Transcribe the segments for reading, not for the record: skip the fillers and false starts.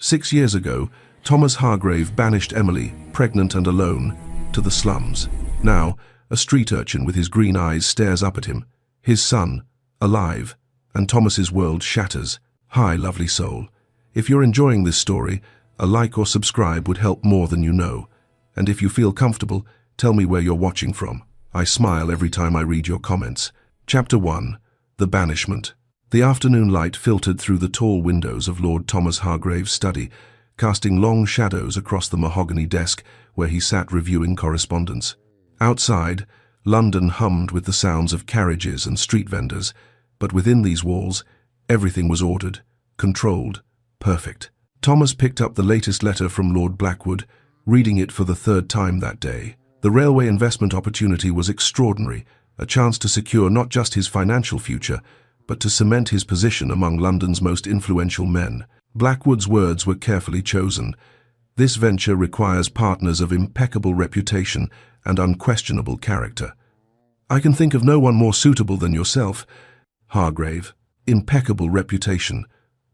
6 years ago, Thomas Hargrave banished Emily, pregnant and alone, to the slums. Now, a street urchin with his green eyes stares up at him, his son, alive, and Thomas's world shatters. Hi, lovely soul. If you're enjoying this story, a like or subscribe would help more than you know. And if you feel comfortable, tell me where you're watching from. I smile every time I read your comments. Chapter 1. The Banishment. The afternoon light filtered through the tall windows of Lord Thomas Hargrave's study, casting long shadows across the mahogany desk where he sat reviewing correspondence. Outside, London hummed with the sounds of carriages and street vendors, but within these walls, everything was ordered, controlled, perfect. Thomas picked up the latest letter from Lord Blackwood, reading it for the third time that day. The railway investment opportunity was extraordinary, a chance to secure not just his financial future, but to cement his position among London's most influential men. Blackwood's words were carefully chosen. This venture requires partners of impeccable reputation and unquestionable character. I can think of no one more suitable than yourself, Hargrave. Impeccable reputation.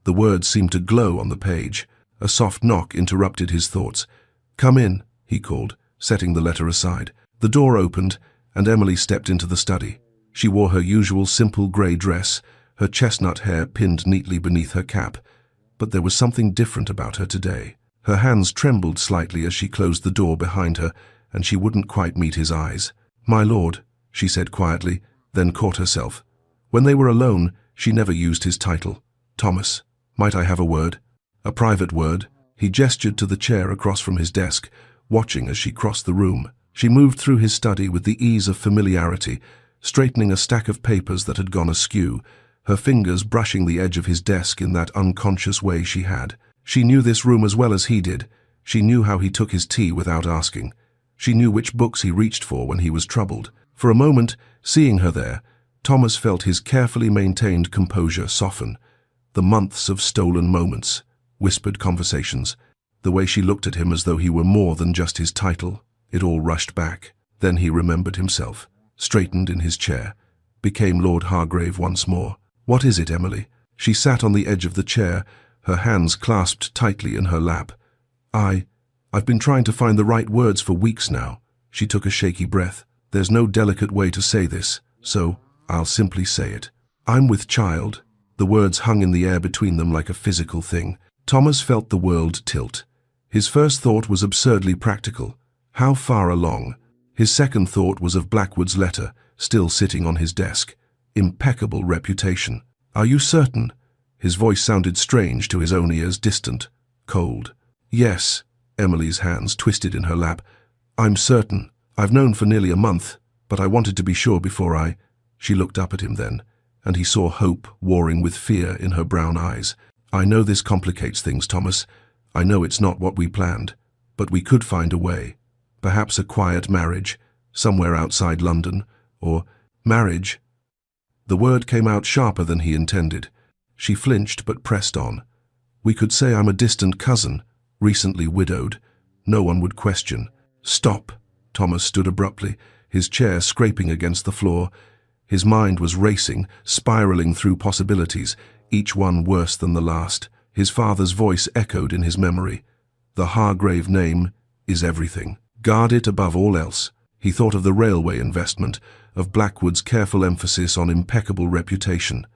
The words seemed to glow on the page. A soft knock interrupted his thoughts. "Come in," he called, setting the letter aside. The door opened, and Emily stepped into the study. She wore her usual simple grey dress, her chestnut hair pinned neatly beneath her cap. But there was something different about her today. Her hands trembled slightly as she closed the door behind her, and she wouldn't quite meet his eyes. "My lord," she said quietly, then caught herself. When they were alone, she never used his title. "Thomas, might I have a word? A private word?" He gestured to the chair across from his desk, watching as she crossed the room. She moved through his study with the ease of familiarity, straightening a stack of papers that had gone askew, her fingers brushing the edge of his desk in that unconscious way she had. She knew this room as well as he did. She knew how he took his tea without asking. She knew which books he reached for when he was troubled. For a moment, seeing her there, Thomas felt his carefully maintained composure soften. The months of stolen moments, whispered conversations, the way she looked at him as though he were more than just his title, it all rushed back. Then he remembered himself, straightened in his chair, became Lord Hargrave once more. "What is it, Emily?" She sat on the edge of the chair, her hands clasped tightly in her lap. I've been trying to find the right words for weeks now." She took a shaky breath. "There's no delicate way to say this, so I'll simply say it. I'm with child." The words hung in the air between them like a physical thing. Thomas felt the world tilt. His first thought was absurdly practical. How far along? His second thought was of Blackwood's letter, still sitting on his desk. Impeccable reputation. "Are you certain?" His voice sounded strange to his own ears, distant, cold. "Yes." Emily's hands twisted in her lap. "I'm certain. I've known for nearly a month, but I wanted to be sure before I—" She looked up at him then, and he saw hope warring with fear in her brown eyes. "I know this complicates things, Thomas. I know it's not what we planned, but we could find a way. Perhaps a quiet marriage, somewhere outside London, or marriage." The word came out sharper than he intended. She flinched but pressed on. "We could say I'm a distant cousin, recently widowed. No one would question." "Stop!" Thomas stood abruptly, his chair scraping against the floor. His mind was racing, spiraling through possibilities, each one worse than the last. His father's voice echoed in his memory. "The Hargrave name is everything. Guard it above all else." He thought of the railway investment, of Blackwood's careful emphasis on impeccable reputation.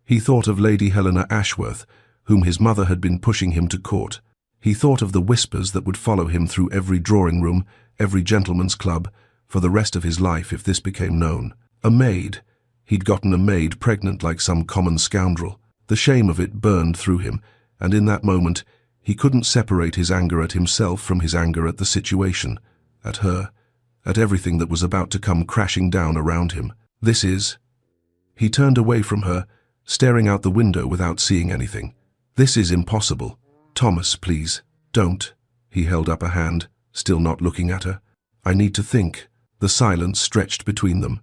He thought of Lady Helena Ashworth, whom his mother had been pushing him to court. He thought of the whispers that would follow him through every drawing room, every gentleman's club, for the rest of his life if this became known. A maid. He'd gotten a maid pregnant like some common scoundrel. The shame of it burned through him, and in that moment he couldn't separate his anger at himself from his anger at the situation, at her, at everything that was about to come crashing down around him. "This is—" He turned away from her, staring out the window without seeing anything. "This is impossible. Thomas, please, don't." He held up a hand, still not looking at her. "I need to think." The silence stretched between them.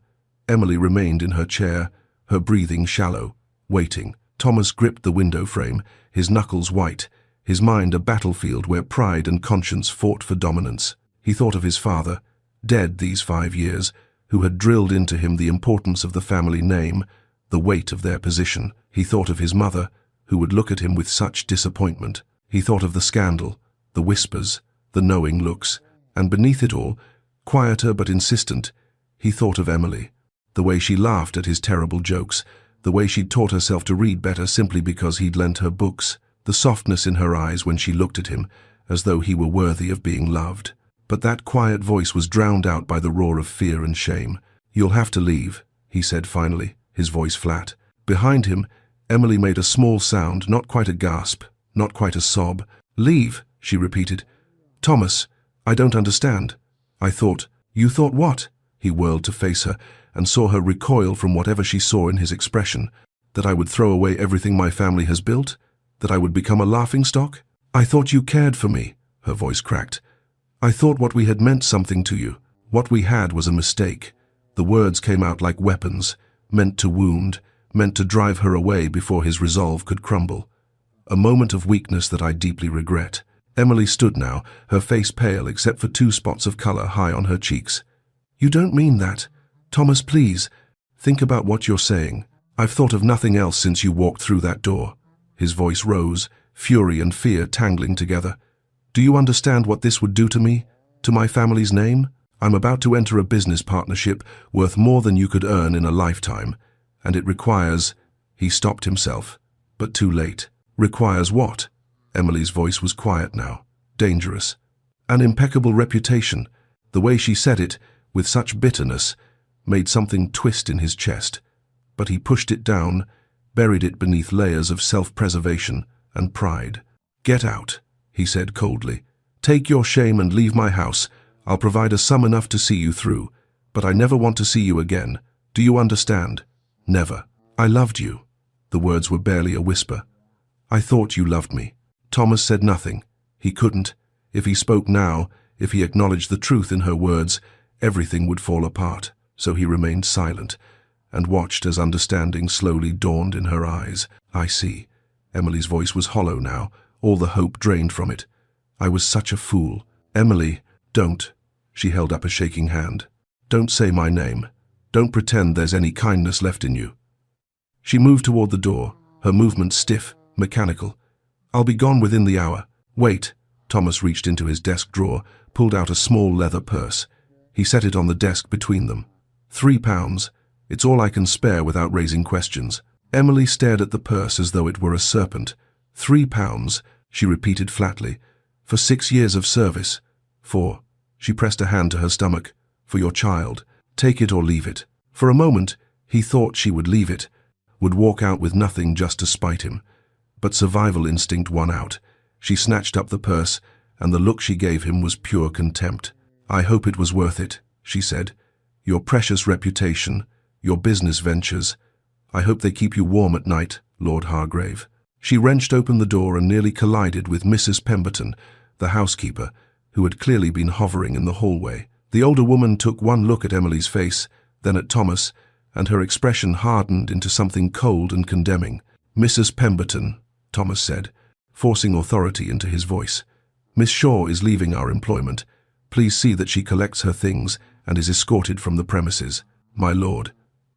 Emily remained in her chair, her breathing shallow, waiting. Thomas gripped the window frame, his knuckles white, his mind a battlefield where pride and conscience fought for dominance. He thought of his father, dead these 5 years, who had drilled into him the importance of the family name, the weight of their position. He thought of his mother, who would look at him with such disappointment. He thought of the scandal, the whispers, the knowing looks, and beneath it all, quieter but insistent, he thought of Emily. The way she laughed at his terrible jokes, the way she'd taught herself to read better simply because he'd lent her books, the softness in her eyes when she looked at him, as though he were worthy of being loved. But that quiet voice was drowned out by the roar of fear and shame. "You'll have to leave," he said finally, his voice flat. Behind him, Emily made a small sound, not quite a gasp, not quite a sob. "Leave," she repeated. "Thomas, I don't understand. I thought—" "You thought what?" He whirled to face her and saw her recoil from whatever she saw in his expression. "That I would throw away everything my family has built? That I would become a laughingstock? I thought you cared for me," her voice cracked. "I thought what we had meant something to you. What we had was a mistake." The words came out like weapons, meant to wound, meant to drive her away before his resolve could crumble. "A moment of weakness that I deeply regret." Emily stood now, her face pale except for 2 spots of color high on her cheeks. "You don't mean that. Thomas, please, think about what you're saying. I've thought of nothing else since you walked through that door." His voice rose, fury and fear tangling together. "Do you understand what this would do to me? To my family's name? I'm about to enter a business partnership worth more than you could earn in a lifetime, and it requires—" He stopped himself, but too late. "Requires what?" Emily's voice was quiet now, dangerous. "An impeccable reputation." The way she said it, with such bitterness, made something twist in his chest. But he pushed it down, buried it beneath layers of self-preservation and pride. "Get out," he said coldly. "Take your shame and leave my house. I'll provide a sum enough to see you through, but I never want to see you again. Do you understand? Never. I loved you." The words were barely a whisper. "I thought you loved me." Thomas said nothing. He couldn't. If he spoke now, if he acknowledged the truth in her words, everything would fall apart. So he remained silent and watched as understanding slowly dawned in her eyes. "I see." Emily's voice was hollow now, all the hope drained from it. "I was such a fool. Emily, don't." She held up a shaking hand. "Don't say my name. Don't pretend there's any kindness left in you." She moved toward the door, her movement stiff, mechanical. "I'll be gone within the hour." "Wait." Thomas reached into his desk drawer, pulled out a small leather purse. He set it on the desk between them. £3. It's all I can spare without raising questions." Emily stared at the purse as though it were a serpent. £3, she repeated flatly. "For 6 years of service. For—" she pressed a hand to her stomach. "For your child. Take it or leave it." For a moment, he thought she would leave it, would walk out with nothing just to spite him. But survival instinct won out. She snatched up the purse, and the look she gave him was pure contempt. "I hope it was worth it," she said. "Your precious reputation, your business ventures. I hope they keep you warm at night, Lord Hargrave." She wrenched open the door and nearly collided with Mrs. Pemberton, the housekeeper, who had clearly been hovering in the hallway. The older woman took one look at Emily's face, then at Thomas, and her expression hardened into something cold and condemning. "Mrs. Pemberton," Thomas said, forcing authority into his voice. "Miss Shaw is leaving our employment. Please see that she collects her things and is escorted from the premises, my lord."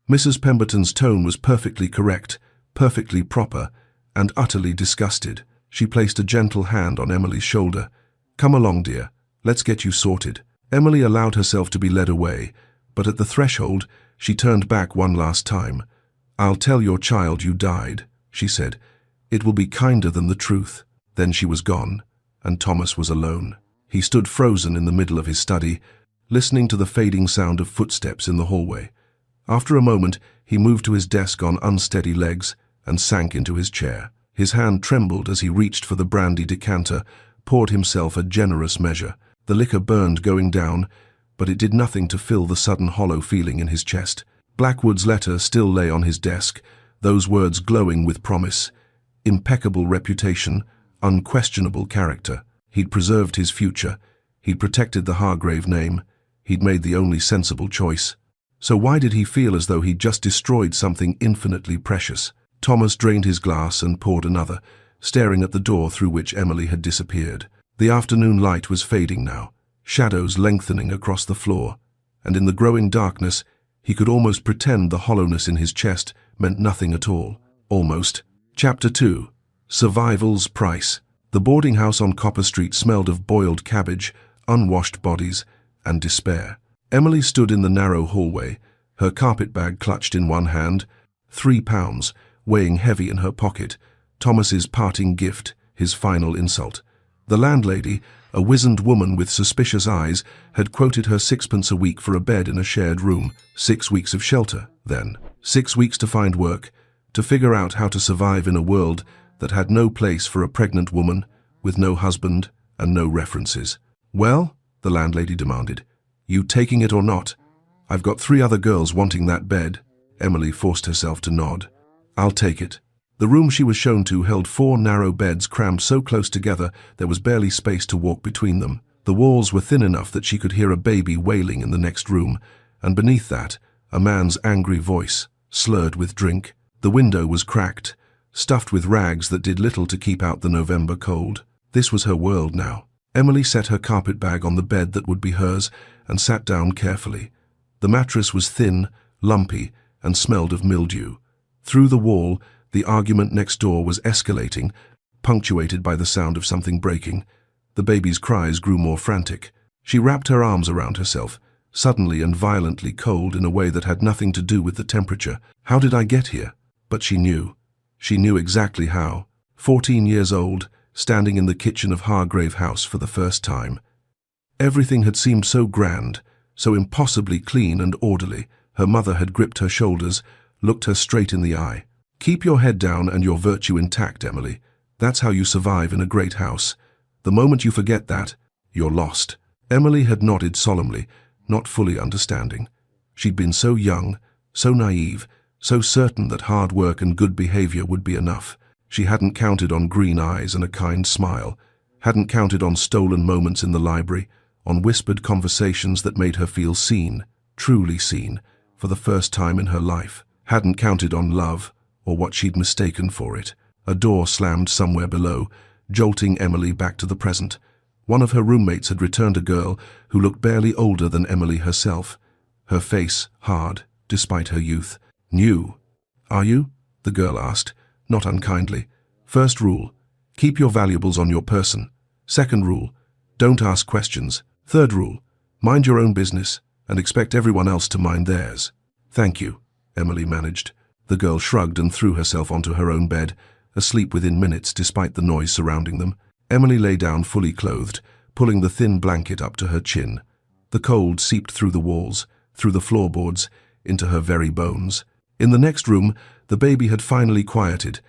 Mrs. Pemberton's tone was perfectly correct, perfectly proper, and utterly disgusted. She placed a gentle hand on Emily's shoulder. "Come along, dear. Let's get you sorted." Emily allowed herself to be led away, but at the threshold, she turned back one last time. "I'll tell your child you died," she said. "It will be kinder than the truth." Then she was gone, and Thomas was alone. He stood frozen in the middle of his study, listening to the fading sound of footsteps in the hallway. After a moment, he moved to his desk on unsteady legs and sank into his chair. His hand trembled as he reached for the brandy decanter, poured himself a generous measure. The liquor burned going down, but it did nothing to fill the sudden hollow feeling in his chest. Blackwood's letter still lay on his desk, those words glowing with promise. Impeccable reputation, unquestionable character. He'd preserved his future. He'd protected the Hargrave name. He'd made the only sensible choice. So why did he feel as though he'd just destroyed something infinitely precious? Thomas drained his glass and poured another, staring at the door through which Emily had disappeared. The afternoon light was fading now, shadows lengthening across the floor, and in the growing darkness, he could almost pretend the hollowness in his chest meant nothing at all. Almost. Chapter 2. Survival's Price. The boarding house on Copper Street smelled of boiled cabbage, unwashed bodies, and despair. Emily stood in the narrow hallway, her carpet bag clutched in one hand, £3 weighing heavy in her pocket, Thomas's parting gift, his final insult. The landlady, a wizened woman with suspicious eyes, had quoted her 6p a week for a bed in a shared room. 6 weeks of shelter, then. 6 weeks to find work, to figure out how to survive in a world that had no place for a pregnant woman, with no husband and no references. "Well?" the landlady demanded. "You taking it or not? I've got 3 other girls wanting that bed." Emily forced herself to nod. "I'll take it." The room she was shown to held 4 narrow beds crammed so close together there was barely space to walk between them. The walls were thin enough that she could hear a baby wailing in the next room, and beneath that, a man's angry voice, slurred with drink. The window was cracked, stuffed with rags that did little to keep out the November cold. This was her world now. Emily set her carpet bag on the bed that would be hers and sat down carefully. The mattress was thin, lumpy, and smelled of mildew. Through the wall, the argument next door was escalating, punctuated by the sound of something breaking. The baby's cries grew more frantic. She wrapped her arms around herself, suddenly and violently cold in a way that had nothing to do with the temperature. How did I get here? But she knew. She knew exactly how. 14 years old, standing in the kitchen of Hargrave House for the first time. Everything had seemed so grand, so impossibly clean and orderly. Her mother had gripped her shoulders, looked her straight in the eye. "Keep your head down and your virtue intact, Emily. That's how you survive in a great house. The moment you forget that, you're lost." Emily had nodded solemnly, not fully understanding. She'd been so young, so naive, so certain that hard work and good behavior would be enough. She hadn't counted on green eyes and a kind smile, hadn't counted on stolen moments in the library, on whispered conversations that made her feel seen, truly seen, for the first time in her life. Hadn't counted on love, or what she'd mistaken for it. A door slammed somewhere below, jolting Emily back to the present. One of her roommates had returned a girl who looked barely older than Emily herself, her face hard, despite her youth. "New, are you?" the girl asked, not unkindly. "First rule, keep your valuables on your person. Second rule, don't ask questions. Third rule, mind your own business and expect everyone else to mind theirs." "Thank you," Emily managed. The girl shrugged and threw herself onto her own bed, asleep within minutes despite the noise surrounding them. Emily lay down fully clothed, pulling the thin blanket up to her chin. The cold seeped through the walls, through the floorboards, into her very bones. In the next room, the baby had finally quieted,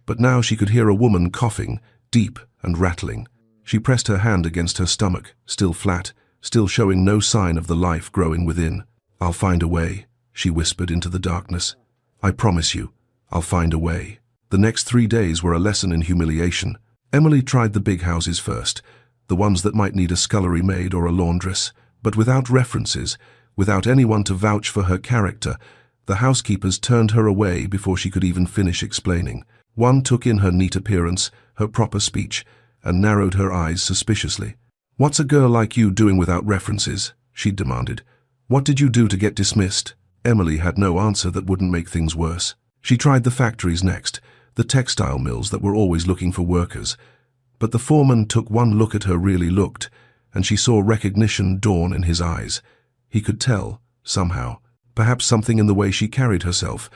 but now she could hear a woman coughing, deep and rattling. She pressed her hand against her stomach, still flat, still showing no sign of the life growing within. "I'll find a way," she whispered into the darkness. "I promise you, I'll find a way." The next 3 days were a lesson in humiliation. Emily tried the big houses first, the ones that might need a scullery maid or a laundress, but without references, without anyone to vouch for her character, the housekeepers turned her away before she could even finish explaining. One took in her neat appearance, her proper speech, and narrowed her eyes suspiciously. "What's a girl like you doing without references?" she demanded. "What did you do to get dismissed?" Emily had no answer that wouldn't make things worse. She tried the factories next, the textile mills that were always looking for workers. But the foreman took one look at her, really looked, and she saw recognition dawn in his eyes. He could tell, somehow, perhaps something in the way she carried herself,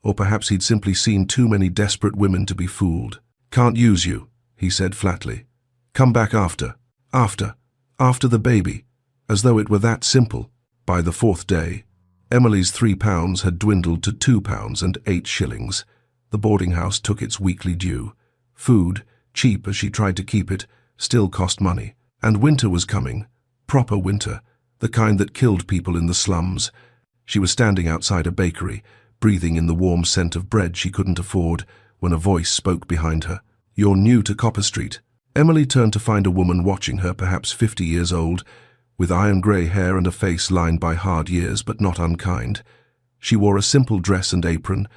or perhaps he'd simply seen too many desperate women to be fooled. "Can't use you," he said flatly. "Come back after the baby," as though it were that simple. By the 4th day, Emily's £3 had dwindled to £2.08. The boarding house took its weekly due. Food, cheap as she tried to keep it, still cost money. And winter was coming, proper winter, the kind that killed people in the slums. She was standing outside a bakery, breathing in the warm scent of bread she couldn't afford, when a voice spoke behind her. "You're new to Copper Street." Emily turned to find a woman watching her, perhaps 50 years old, with iron-grey hair and a face lined by hard years but not unkind. She wore a simple dress and apron,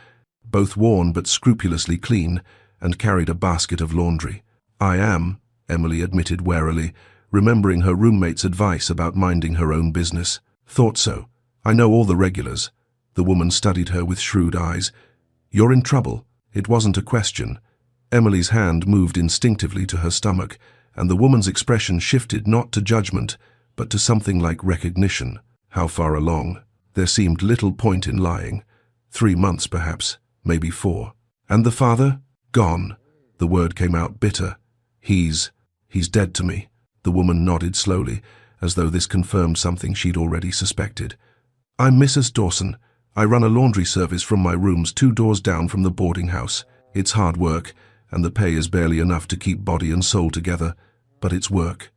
both worn but scrupulously clean, and carried a basket of laundry. "I am," Emily admitted warily, remembering her roommate's advice about minding her own business. "Thought so. I know all the regulars." The woman studied her with shrewd eyes. "You're in trouble." It wasn't a question. Emily's hand moved instinctively to her stomach, and the woman's expression shifted not to judgment, but to something like recognition. How far along? There seemed little point in lying. 3 months, perhaps, maybe 4. And the father? Gone. The word came out bitter. He's dead to me. The woman nodded slowly, as though this confirmed something she'd already suspected. I'm Mrs. Dawson. I run a laundry service from my rooms 2 doors down from the boarding house. It's hard work, and the pay is barely enough to keep body and soul together, but it's work.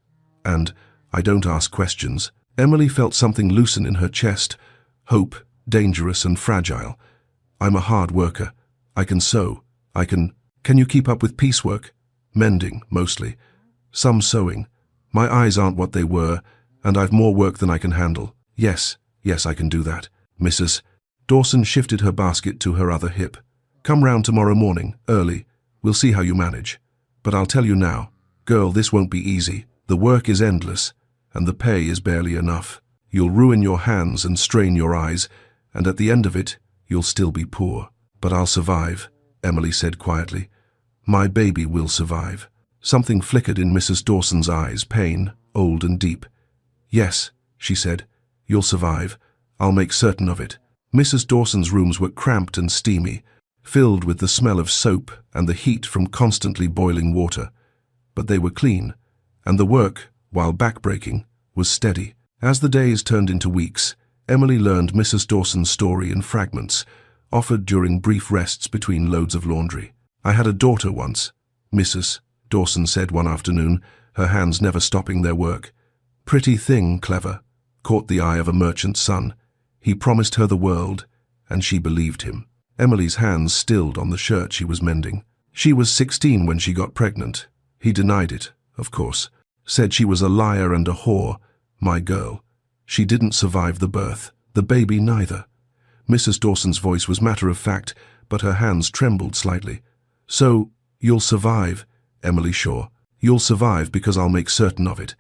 And I don't ask questions. Emily felt something loosen in her chest. Hope, dangerous and fragile. I'm a hard worker. I can sew. Can you keep up with piecework? Mending, mostly. Some sewing. My eyes aren't what they were, and I've more work than I can handle. Yes, I can do that. Mrs. Dawson shifted her basket to her other hip. Come round tomorrow morning, early. We'll see how you manage. But I'll tell you now, girl, this won't be easy. The work is endless, and the pay is barely enough. You'll ruin your hands and strain your eyes, and at the end of it, you'll still be poor. But I'll survive, Emily said quietly. My baby will survive. Something flickered in Mrs. Dawson's eyes, pain, old and deep. Yes, she said, you'll survive. I'll make certain of it. Mrs. Dawson's rooms were cramped and steamy, filled with the smell of soap and the heat from constantly boiling water. But they were clean, and the work, while backbreaking, was steady. As the days turned into weeks, Emily learned Mrs. Dawson's story in fragments, offered during brief rests between loads of laundry. I had a daughter once, Mrs. Dawson said one afternoon, her hands never stopping their work. Pretty thing, clever, caught the eye of a merchant's son. He promised her the world, and she believed him. Emily's hands stilled on the shirt she was mending. She was 16 when she got pregnant. He denied it, of course. Said she was a liar and a whore. My girl. She didn't survive the birth. The baby neither. Mrs. Dawson's voice was matter-of-fact, but her hands trembled slightly. So, you'll survive, Emily Shaw. You'll survive because I'll make certain of it.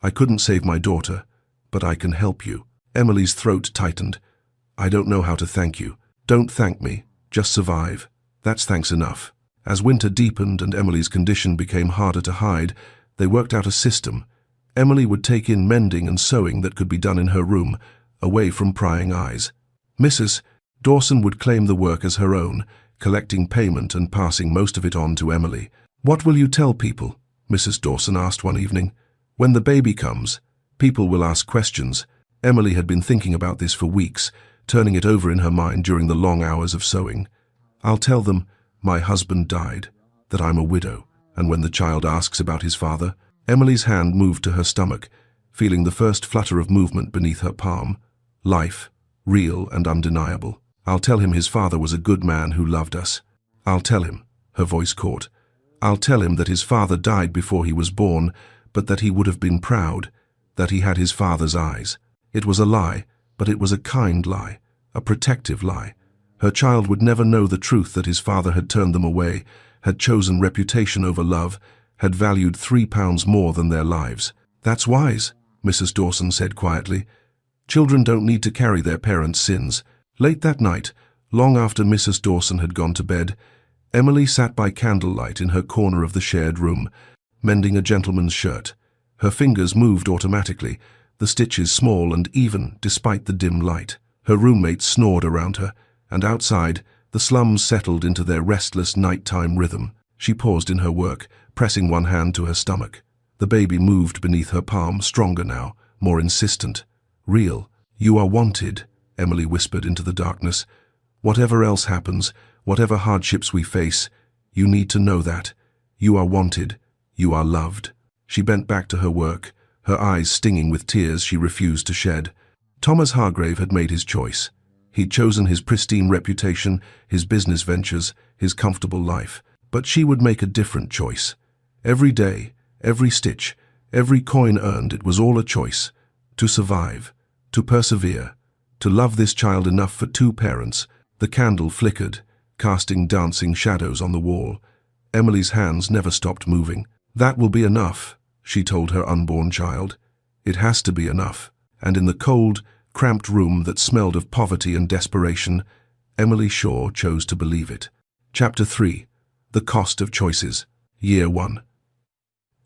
I couldn't save my daughter, but I can help you. Emily's throat tightened. I don't know how to thank you. Don't thank me. Just survive. That's thanks enough. As winter deepened and Emily's condition became harder to hide, they worked out a system. Emily would take in mending and sewing that could be done in her room, away from prying eyes. Mrs. Dawson would claim the work as her own, collecting payment and passing most of it on to Emily. What will you tell people? Mrs. Dawson asked one evening. When the baby comes, people will ask questions. Emily had been thinking about this for weeks, turning it over in her mind during the long hours of sewing. I'll tell them my husband died, that I'm a widow, and when the child asks about his father, Emily's hand moved to her stomach, feeling the first flutter of movement beneath her palm. Life, real and undeniable. I'll tell him his father was a good man who loved us. I'll tell him, her voice caught. I'll tell him that his father died before he was born, but that he would have been proud, that he had his father's eyes. It was a lie, but it was a kind lie, a protective lie. Her child would never know the truth that his father had turned them away, had chosen reputation over love, had valued £3 more than their lives. That's wise, Mrs. Dawson said quietly. Children don't need to carry their parents' sins. Late that night, long after Mrs. Dawson had gone to bed, Emily sat by candlelight in her corner of the shared room, mending a gentleman's shirt. Her fingers moved automatically, the stitches small and even despite the dim light. Her roommates snored around her, and outside, the slums settled into their restless nighttime rhythm. She paused in her work, pressing one hand to her stomach. The baby moved beneath her palm, stronger now, more insistent. Real. You are wanted, Emily whispered into the darkness. Whatever else happens, whatever hardships we face, you need to know that. You are wanted. You are loved. She bent back to her work, her eyes stinging with tears she refused to shed. Thomas Hargrave had made his choice. He'd chosen his pristine reputation, his business ventures, his comfortable life. But she would make a different choice. Every day, every stitch, every coin earned, it was all a choice. To survive, to persevere, to love this child enough for 2 parents. The candle flickered, casting dancing shadows on the wall. Emily's hands never stopped moving. That will be enough, she told her unborn child. It has to be enough. And in the cold, cramped room that smelled of poverty and desperation, Emily Shaw chose to believe it. Chapter 3. The Cost of Choices. Year 1.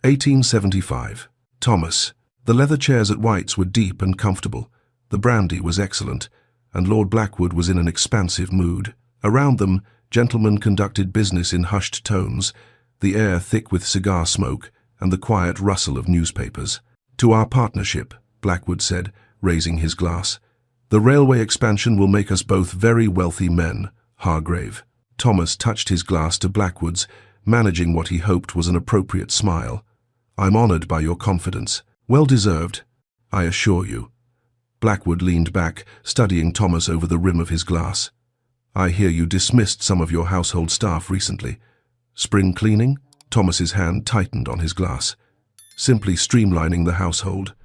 1875. Thomas. The leather chairs at White's were deep and comfortable. The brandy was excellent, and Lord Blackwood was in an expansive mood. Around them, gentlemen conducted business in hushed tones, the air thick with cigar smoke and the quiet rustle of newspapers. "To our partnership," Blackwood said, raising his glass. "The railway expansion will make us both very wealthy men, Hargrave." Thomas touched his glass to Blackwood's, managing what he hoped was an appropriate smile. "I'm honored by your confidence. Well deserved, I assure you." Blackwood leaned back, studying Thomas over the rim of his glass. "I hear you dismissed some of your household staff recently. Spring cleaning?" Thomas's hand tightened on his glass. "Simply streamlining the household.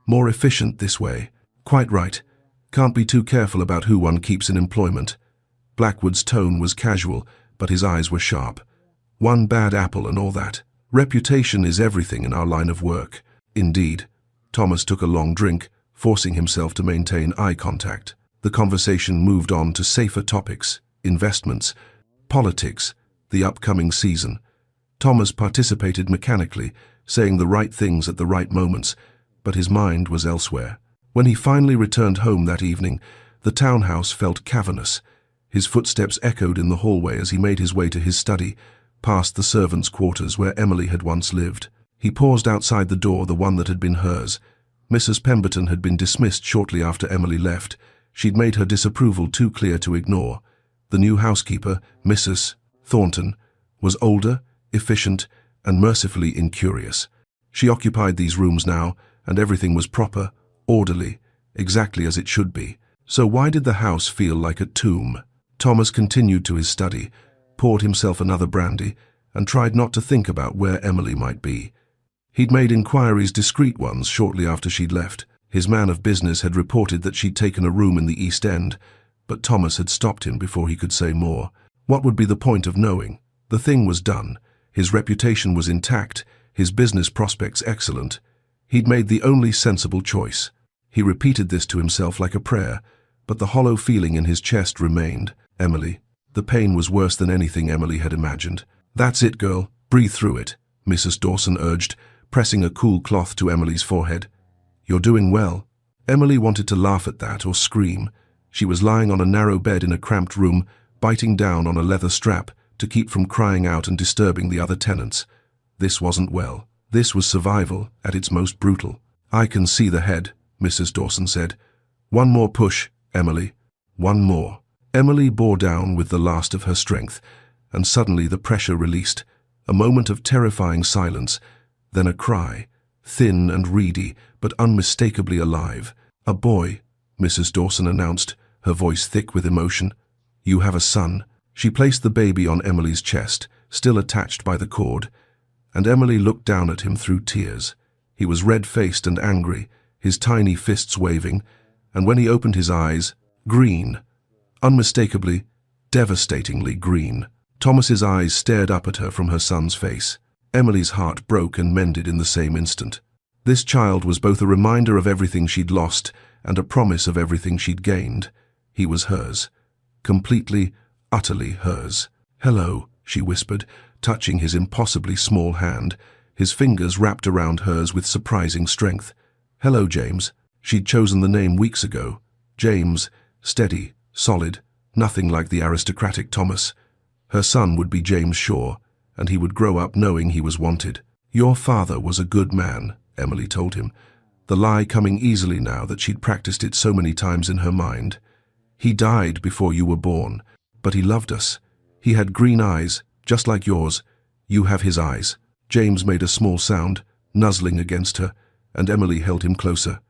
More efficient this way." "Quite right. Can't be too careful about who one keeps in employment." Blackwood's tone was casual, but his eyes were sharp. "One bad apple and all that. Reputation is everything in our line of work." "Indeed." Thomas took a long drink, forcing himself to maintain eye contact. The conversation moved on to safer topics: investments, politics, the upcoming season. Thomas participated mechanically, saying the right things at the right moments, but his mind was elsewhere. When he finally returned home that evening, the townhouse felt cavernous. His footsteps echoed in the hallway as he made his way to his study, past the servants' quarters where Emily had once lived. He paused outside the door, the one that had been hers. Mrs. Pemberton had been dismissed shortly after Emily left. She'd made her disapproval too clear to ignore. The new housekeeper, Mrs. Thornton, was older, efficient, and mercifully incurious. She occupied these rooms now, and everything was proper, orderly, exactly as it should be. So why did the house feel like a tomb? Thomas continued to his study, poured himself another brandy, and tried not to think about where Emily might be. He'd made inquiries, discreet ones, shortly after she'd left. His man of business had reported that she'd taken a room in the East End, but Thomas had stopped him before he could say more. What would be the point of knowing? The thing was done. His reputation was intact, his business prospects excellent. He'd made the only sensible choice. He repeated this to himself like a prayer, but the hollow feeling in his chest remained. Emily. The pain was worse than anything Emily had imagined. "That's it, girl. Breathe through it," Mrs. Dawson urged, pressing a cool cloth to Emily's forehead. "You're doing well." Emily wanted to laugh at that or scream. She was lying on a narrow bed in a cramped room, biting down on a leather strap to keep from crying out and disturbing the other tenants. This wasn't well. This was survival at its most brutal. "I can see the head," Mrs. Dawson said. "One more push, Emily. One more." Emily bore down with the last of her strength, and suddenly the pressure released. A moment of terrifying silence, then a cry, thin and reedy, but unmistakably alive. "A boy," Mrs. Dawson announced, her voice thick with emotion. "You have a son." She placed the baby on Emily's chest, still attached by the cord, and Emily looked down at him through tears. He was red-faced and angry, his tiny fists waving, and when he opened his eyes, green. Unmistakably, devastatingly green. Thomas's eyes stared up at her from her son's face. Emily's heart broke and mended in the same instant. This child was both a reminder of everything she'd lost and a promise of everything she'd gained. He was hers. Completely, utterly hers. "Hello," she whispered, touching his impossibly small hand, his fingers wrapped around hers with surprising strength. "Hello, James." She'd chosen the name weeks ago. James, steady, solid, nothing like the aristocratic Thomas. Her son would be James Shaw, and he would grow up knowing he was wanted. "Your father was a good man," Emily told him, the lie coming easily now that she'd practiced it so many times in her mind. "He died before you were born, but he loved us. He had green eyes, just like yours. You have his eyes." James made a small sound, nuzzling against her, and Emily held him closer.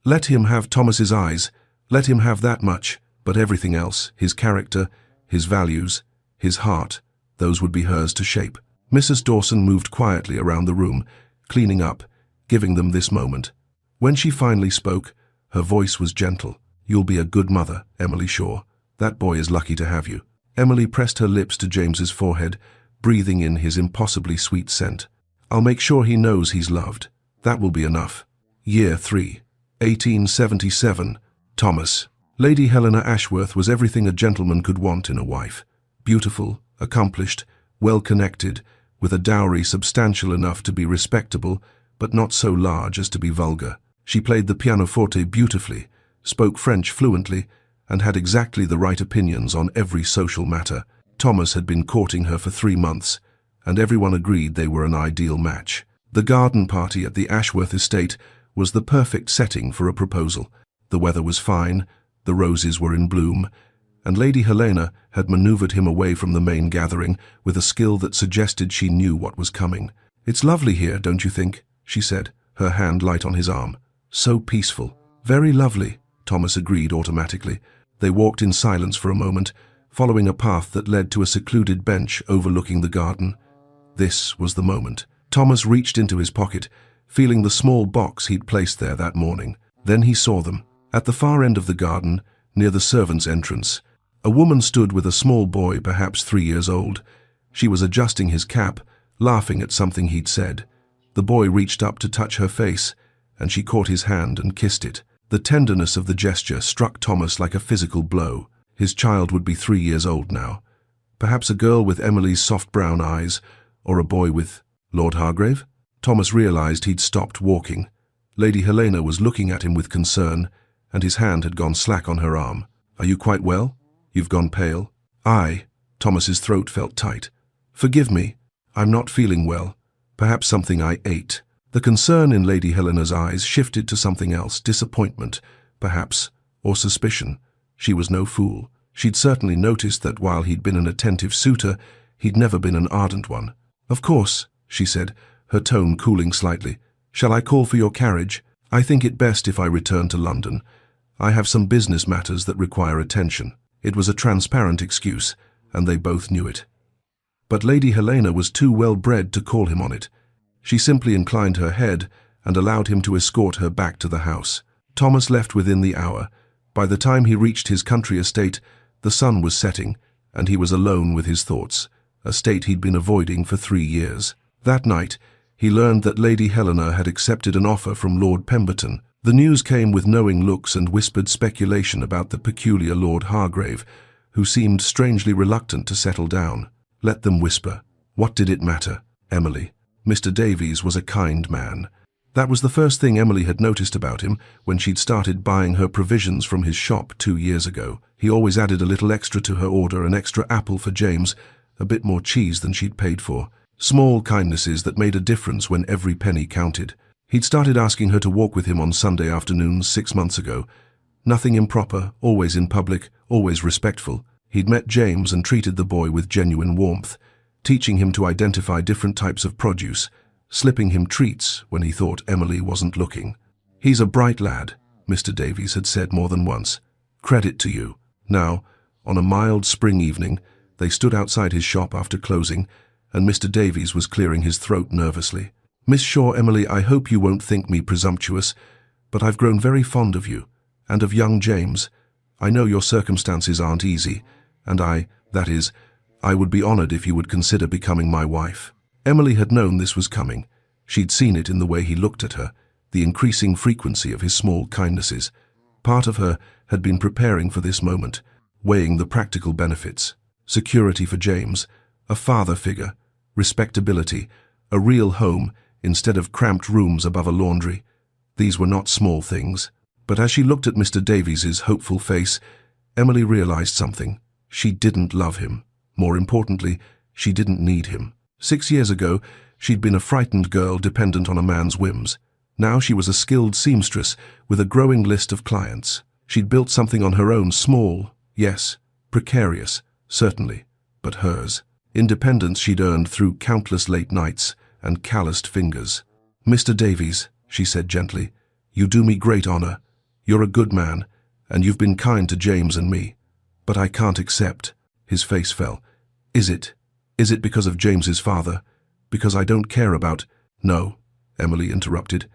Let him have Thomas's eyes. Let him have that much. But everything else, his character, his values, his heart, those would be hers to shape. Mrs. Dawson moved quietly around the room, cleaning up, giving them this moment. When she finally spoke, her voice was gentle. "You'll be a good mother, Emily Shaw. That boy is lucky to have you." Emily pressed her lips to James's forehead, breathing in his impossibly sweet scent. "I'll make sure he knows he's loved. That will be enough." Year 3, 1877. Thomas. Lady Helena Ashworth was everything a gentleman could want in a wife. Beautiful, accomplished, well-connected, with a dowry substantial enough to be respectable, but not so large as to be vulgar. She played the pianoforte beautifully, spoke French fluently, and had exactly the right opinions on every social matter. Thomas had been courting her for 3 months, and everyone agreed they were an ideal match. The garden party at the Ashworth estate was the perfect setting for a proposal. The weather was fine, the roses were in bloom, and Lady Helena had maneuvered him away from the main gathering with a skill that suggested she knew what was coming. "It's lovely here, don't you think?" she said, her hand light on his arm. "So peaceful." "Very lovely," Thomas agreed automatically. They walked in silence for a moment, following a path that led to a secluded bench overlooking the garden. This was the moment. Thomas reached into his pocket, feeling the small box he'd placed there that morning. Then he saw them. At the far end of the garden, near the servants' entrance, a woman stood with a small boy, perhaps 3 years old. She was adjusting his cap, laughing at something he'd said. The boy reached up to touch her face, and she caught his hand and kissed it. The tenderness of the gesture struck Thomas like a physical blow. His child would be 3 years old now. Perhaps a girl with Emily's soft brown eyes, or a boy with Lord Hargrave? Thomas realized he'd stopped walking. Lady Helena was looking at him with concern, and his hand had gone slack on her arm. "Are you quite well? You've gone pale." Thomas's throat felt tight. "Forgive me. I'm not feeling well. Perhaps something I ate." The concern in Lady Helena's eyes shifted to something else, disappointment, perhaps, or suspicion. She was no fool. She'd certainly noticed that while he'd been an attentive suitor, he'd never been an ardent one. "Of course," she said, her tone cooling slightly. "Shall I call for your carriage? I think it best if I return to London. I have some business matters that require attention." It was a transparent excuse, and they both knew it. But Lady Helena was too well-bred to call him on it. She simply inclined her head and allowed him to escort her back to the house. Thomas left within the hour. By the time he reached his country estate, the sun was setting, and he was alone with his thoughts, a state he'd been avoiding for 3 years. That night, he learned that Lady Helena had accepted an offer from Lord Pemberton. The news came with knowing looks and whispered speculation about the peculiar Lord Hargrave, who seemed strangely reluctant to settle down. Let them whisper. What did it matter? Emily. Mr. Davies was a kind man. That was the first thing Emily had noticed about him when she'd started buying her provisions from his shop 2 years ago. He always added a little extra to her order, an extra apple for James, a bit more cheese than she'd paid for. Small kindnesses that made a difference when every penny counted. He'd started asking her to walk with him on Sunday afternoons 6 months ago. Nothing improper, always in public, always respectful. He'd met James and treated the boy with genuine warmth, teaching him to identify different types of produce, slipping him treats when he thought Emily wasn't looking. "He's a bright lad," Mr. Davies had said more than once. "Credit to you." Now, on a mild spring evening, they stood outside his shop after closing, and Mr. Davies was clearing his throat nervously. "Miss Shaw, Emily, I hope you won't think me presumptuous, but I've grown very fond of you, and of young James. I know your circumstances aren't easy, and I would be honored if you would consider becoming my wife." Emily had known this was coming. She'd seen it in the way he looked at her, the increasing frequency of his small kindnesses. Part of her had been preparing for this moment, weighing the practical benefits. Security for James, a father figure, respectability, a real home instead of cramped rooms above a laundry. These were not small things. But as she looked at Mr. Davies's hopeful face, Emily realized something. She didn't love him. More importantly, she didn't need him. 6 years ago, she'd been a frightened girl dependent on a man's whims. Now she was a skilled seamstress with a growing list of clients. She'd built something on her own, small, yes, precarious, certainly, but hers. Independence she'd earned through countless late nights and calloused fingers. "Mr. Davies," she said gently, "you do me great honor. You're a good man, and you've been kind to James and me. But I can't accept." His face fell. Is it because of James's father? Because I don't care about—" "No," Emily interrupted.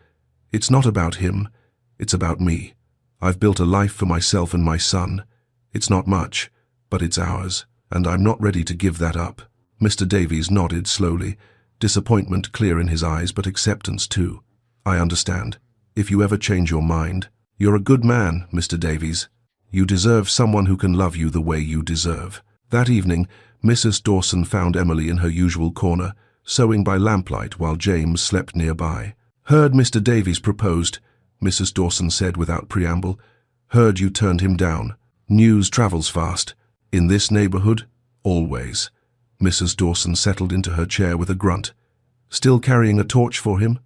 "It's not about him. It's about me. I've built a life for myself and my son. It's not much, but it's ours, and I'm not ready to give that up." Mr. Davies nodded slowly, disappointment clear in his eyes, but acceptance too. "I understand. If you ever change your mind. You're a good man, Mr. Davies. You deserve someone who can love you the way you deserve." That evening, Mrs. Dawson found Emily in her usual corner, sewing by lamplight while James slept nearby. "Heard Mr. Davies proposed," Mrs. Dawson said without preamble. "Heard you turned him down. News travels fast. In this neighborhood, always." Mrs. Dawson settled into her chair with a grunt. "Still carrying a torch for him?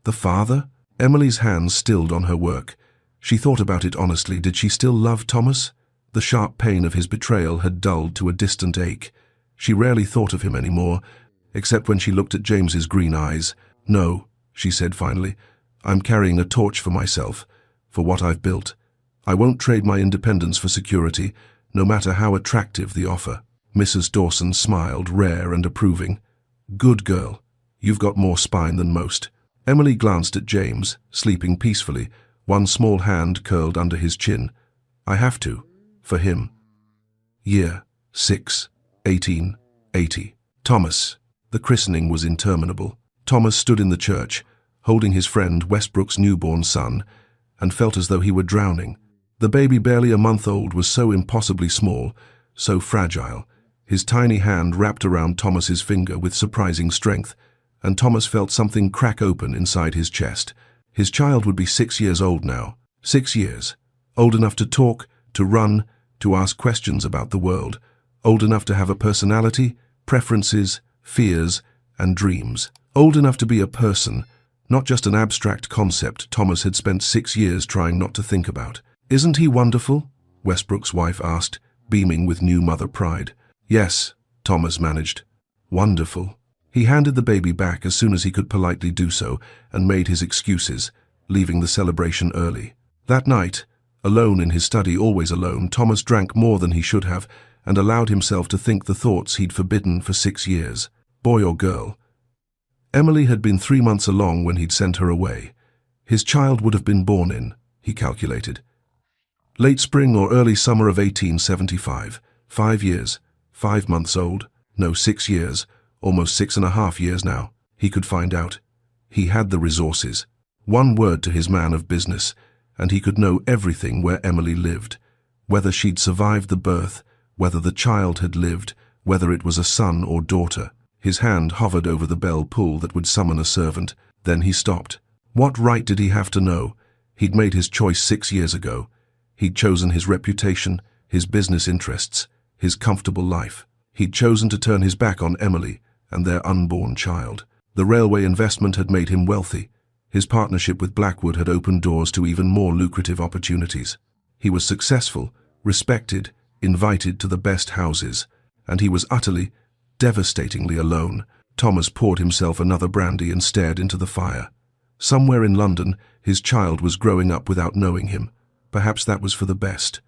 The father?" Emily's hands stilled on her work. She thought about it honestly. Did she still love Thomas? The sharp pain of his betrayal had dulled to a distant ache. She rarely thought of him anymore, except when she looked at James's green eyes. "No," she said finally. "I'm carrying a torch for myself, for what I've built. I won't trade my independence for security, no matter how attractive the offer." Mrs. Dawson smiled, rare and approving. "Good girl. You've got more spine than most." Emily glanced at James, sleeping peacefully, one small hand curled under his chin. "I have to. For him." Year 6, 1880. Thomas. The christening was interminable. Thomas stood in the church, holding his friend Westbrook's newborn son, and felt as though he were drowning. The baby, barely a month old, was so impossibly small, so fragile. His tiny hand wrapped around Thomas's finger with surprising strength, and Thomas felt something crack open inside his chest. His child would be 6 years old now. 6 years. Old enough to talk, to run, to ask questions about the world. Old enough to have a personality, preferences, fears, and dreams. Old enough to be a person, not just an abstract concept Thomas had spent 6 years trying not to think about. "Isn't he wonderful?" Westbrook's wife asked, beaming with new mother pride. "Yes," Thomas managed. "Wonderful." He handed the baby back as soon as he could politely do so and made his excuses, leaving the celebration early. That night, alone in his study, always alone, Thomas drank more than he should have and allowed himself to think the thoughts he'd forbidden for 6 years. Boy or girl? Emily had been 3 months along when he'd sent her away. His child would have been born in, he calculated, late spring or early summer of 1875. 5 years, 5 months old. No, 6 years, almost 6.5 years now. He could find out. He had the resources. One word to his man of business, and he could know everything where Emily lived. Whether she'd survived the birth, whether the child had lived, whether it was a son or daughter. His hand hovered over the bell pull that would summon a servant. Then he stopped. What right did he have to know? He'd made his choice 6 years ago. He'd chosen his reputation, his business interests, his comfortable life. He'd chosen to turn his back on Emily and their unborn child. The railway investment had made him wealthy. His partnership with Blackwood had opened doors to even more lucrative opportunities. He was successful, respected, invited to the best houses, and he was utterly, devastatingly alone. Thomas poured himself another brandy and stared into the fire. Somewhere in London, his child was growing up without knowing him. Perhaps that was for the best.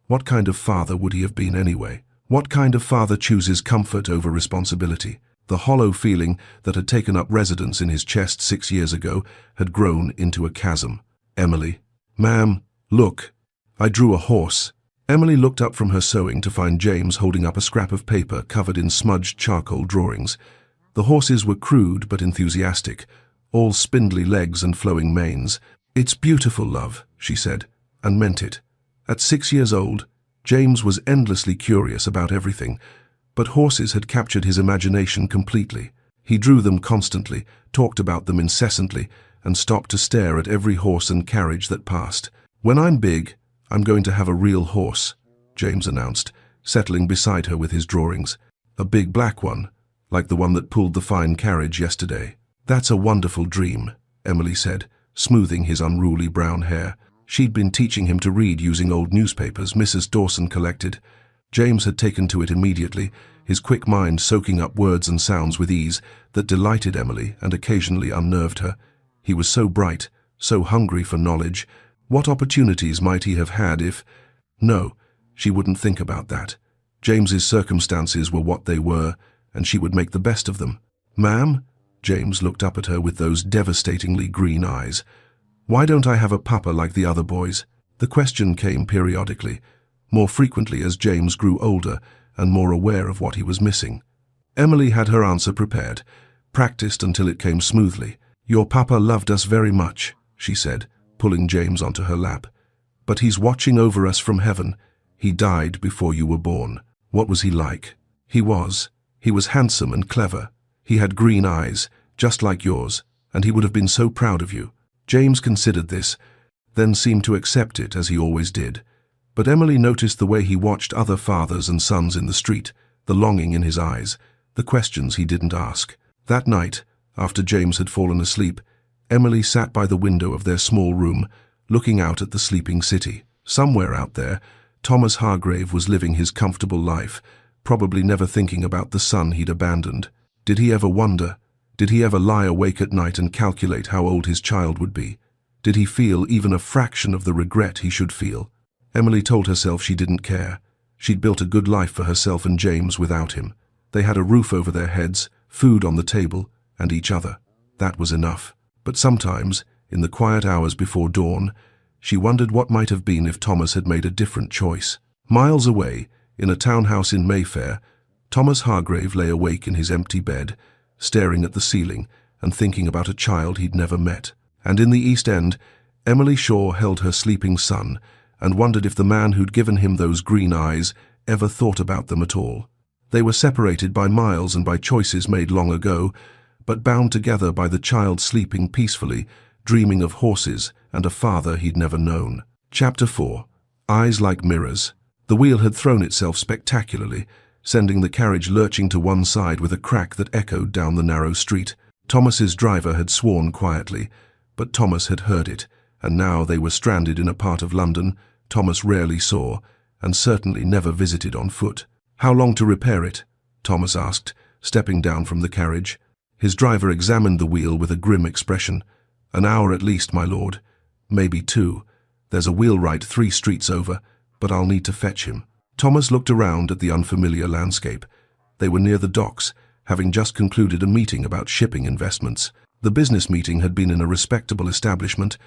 What kind of father would he have been anyway? What kind of father chooses comfort over responsibility? The hollow feeling that had taken up residence in his chest 6 years ago had grown into a chasm. "Emily." "Ma'am, look. I drew a horse." Emily looked up from her sewing to find James holding up a scrap of paper covered in smudged charcoal drawings. The horses were crude but enthusiastic, all spindly legs and flowing manes. "It's beautiful, love," she said, and meant it. At 6 years old, James was endlessly curious about everything, but horses had captured his imagination completely. He drew them constantly, talked about them incessantly, and stopped to stare at every horse and carriage that passed. "When I'm big, I'm going to have a real horse," James announced, settling beside her with his drawings. "A big black one, like the one that pulled the fine carriage yesterday." "That's a wonderful dream," Emily said, smoothing his unruly brown hair. She'd been teaching him to read using old newspapers Mrs. Dawson collected. James had taken to it immediately, his quick mind soaking up words and sounds with ease that delighted Emily and occasionally unnerved her. He was so bright, so hungry for knowledge. What opportunities might he have had if— No, she wouldn't think about that. James's circumstances were what they were, and she would make the best of them. "Ma'am?" James looked up at her with those devastatingly green eyes. "Why don't I have a papa like the other boys?" The question came periodically, more frequently as James grew older and more aware of what he was missing. Emily had her answer prepared, practiced until it came smoothly. "Your papa loved us very much," she said, pulling James onto her lap. "But he's watching over us from heaven. He died before you were born." "What was he like?" He was. He was handsome and clever. He had green eyes, just like yours, and he would have been so proud of you. James considered this, then seemed to accept it as he always did. But Emily noticed the way he watched other fathers and sons in the street, the longing in his eyes, the questions he didn't ask. That night, after James had fallen asleep, Emily sat by the window of their small room, looking out at the sleeping city. Somewhere out there, Thomas Hargrave was living his comfortable life, probably never thinking about the son he'd abandoned. Did he ever wonder? Did he ever lie awake at night and calculate how old his child would be? Did he feel even a fraction of the regret he should feel? Emily told herself she didn't care. She'd built a good life for herself and James without him. They had a roof over their heads, food on the table, and each other. That was enough. But sometimes, in the quiet hours before dawn, she wondered what might have been if Thomas had made a different choice. Miles away, in a townhouse in Mayfair, Thomas Hargrave lay awake in his empty bed, staring at the ceiling and thinking about a child he'd never met. And in the East End, Emily Shaw held her sleeping son and wondered if the man who'd given him those green eyes ever thought about them at all. They were separated by miles and by choices made long ago, but bound together by the child sleeping peacefully, dreaming of horses and a father he'd never known. Chapter 4. Eyes Like Mirrors. The wheel had thrown itself spectacularly, sending the carriage lurching to one side with a crack that echoed down the narrow street. Thomas's driver had sworn quietly, but Thomas had heard it, and now they were stranded in a part of London Thomas rarely saw, and certainly never visited on foot. "How long to repair it?" Thomas asked, stepping down from the carriage. His driver examined the wheel with a grim expression. "An hour at least, my lord. Maybe 2. There's a wheelwright 3 streets over, but I'll need to fetch him." Thomas looked around at the unfamiliar landscape. They were near the docks, having just concluded a meeting about shipping investments. The business meeting had been in a respectable establishment,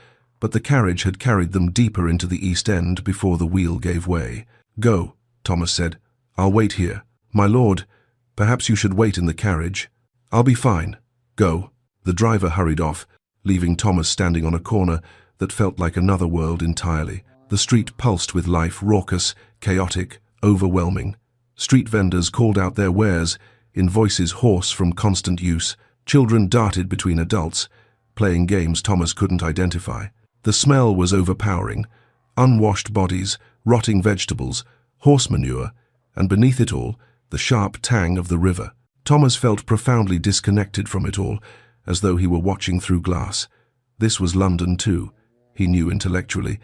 but the carriage had carried them deeper into the East End before the wheel gave way. "Go," Thomas said. "I'll wait here." "My lord, perhaps you should wait in the carriage." "I'll be fine. Go." The driver hurried off, leaving Thomas standing on a corner that felt like another world entirely. The street pulsed with life, raucous, chaotic, overwhelming. Street vendors called out their wares, in voices hoarse from constant use. Children darted between adults, playing games Thomas couldn't identify. The smell was overpowering. Unwashed bodies, rotting vegetables, horse manure, and beneath it all, the sharp tang of the river. Thomas felt profoundly disconnected from it all, as though he were watching through glass. This was London too, he knew intellectually,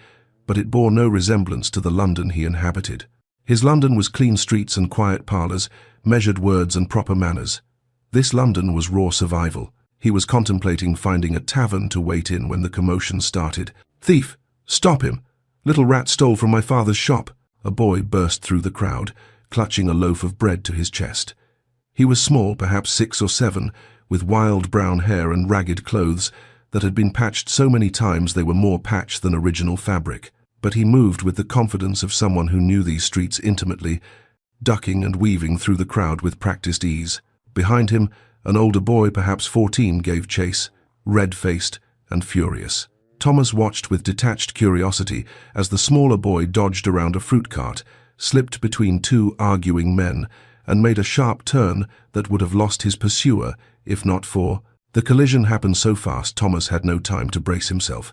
but it bore no resemblance to the London he inhabited. His London was clean streets and quiet parlours, measured words and proper manners. This London was raw survival. He was contemplating finding a tavern to wait in when the commotion started. "Thief! Stop him! Little rat stole from my father's shop." A boy burst through the crowd, clutching a loaf of bread to his chest. He was small, perhaps 6 or 7, with wild brown hair and ragged clothes that had been patched so many times they were more patch than original fabric. But he moved with the confidence of someone who knew these streets intimately, ducking and weaving through the crowd with practiced ease. Behind him, an older boy, perhaps 14, gave chase, red-faced and furious. Thomas watched with detached curiosity as the smaller boy dodged around a fruit cart, slipped between 2 arguing men, and made a sharp turn that would have lost his pursuer if not for... The collision happened so fast Thomas had no time to brace himself.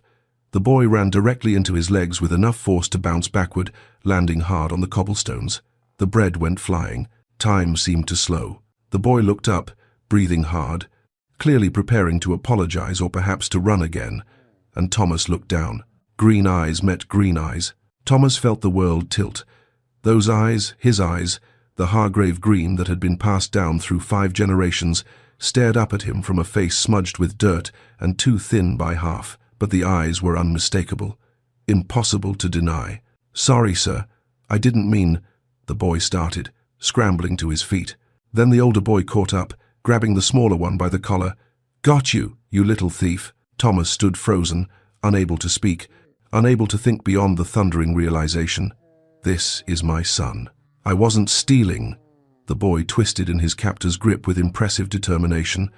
The boy ran directly into his legs with enough force to bounce backward, landing hard on the cobblestones. The bread went flying. Time seemed to slow. The boy looked up, breathing hard, clearly preparing to apologize or perhaps to run again, and Thomas looked down. Green eyes met green eyes. Thomas felt the world tilt. Those eyes, his eyes, the Hargrave green that had been passed down through 5 generations, stared up at him from a face smudged with dirt and too thin by half, but the eyes were unmistakable. Impossible to deny. "Sorry, sir. I didn't mean..." the boy started, scrambling to his feet. Then the older boy caught up, grabbing the smaller one by the collar. "Got you, you little thief." Thomas stood frozen, unable to speak, unable to think beyond the thundering realization. "This is my son. I wasn't stealing." The boy twisted in his captor's grip with impressive determination.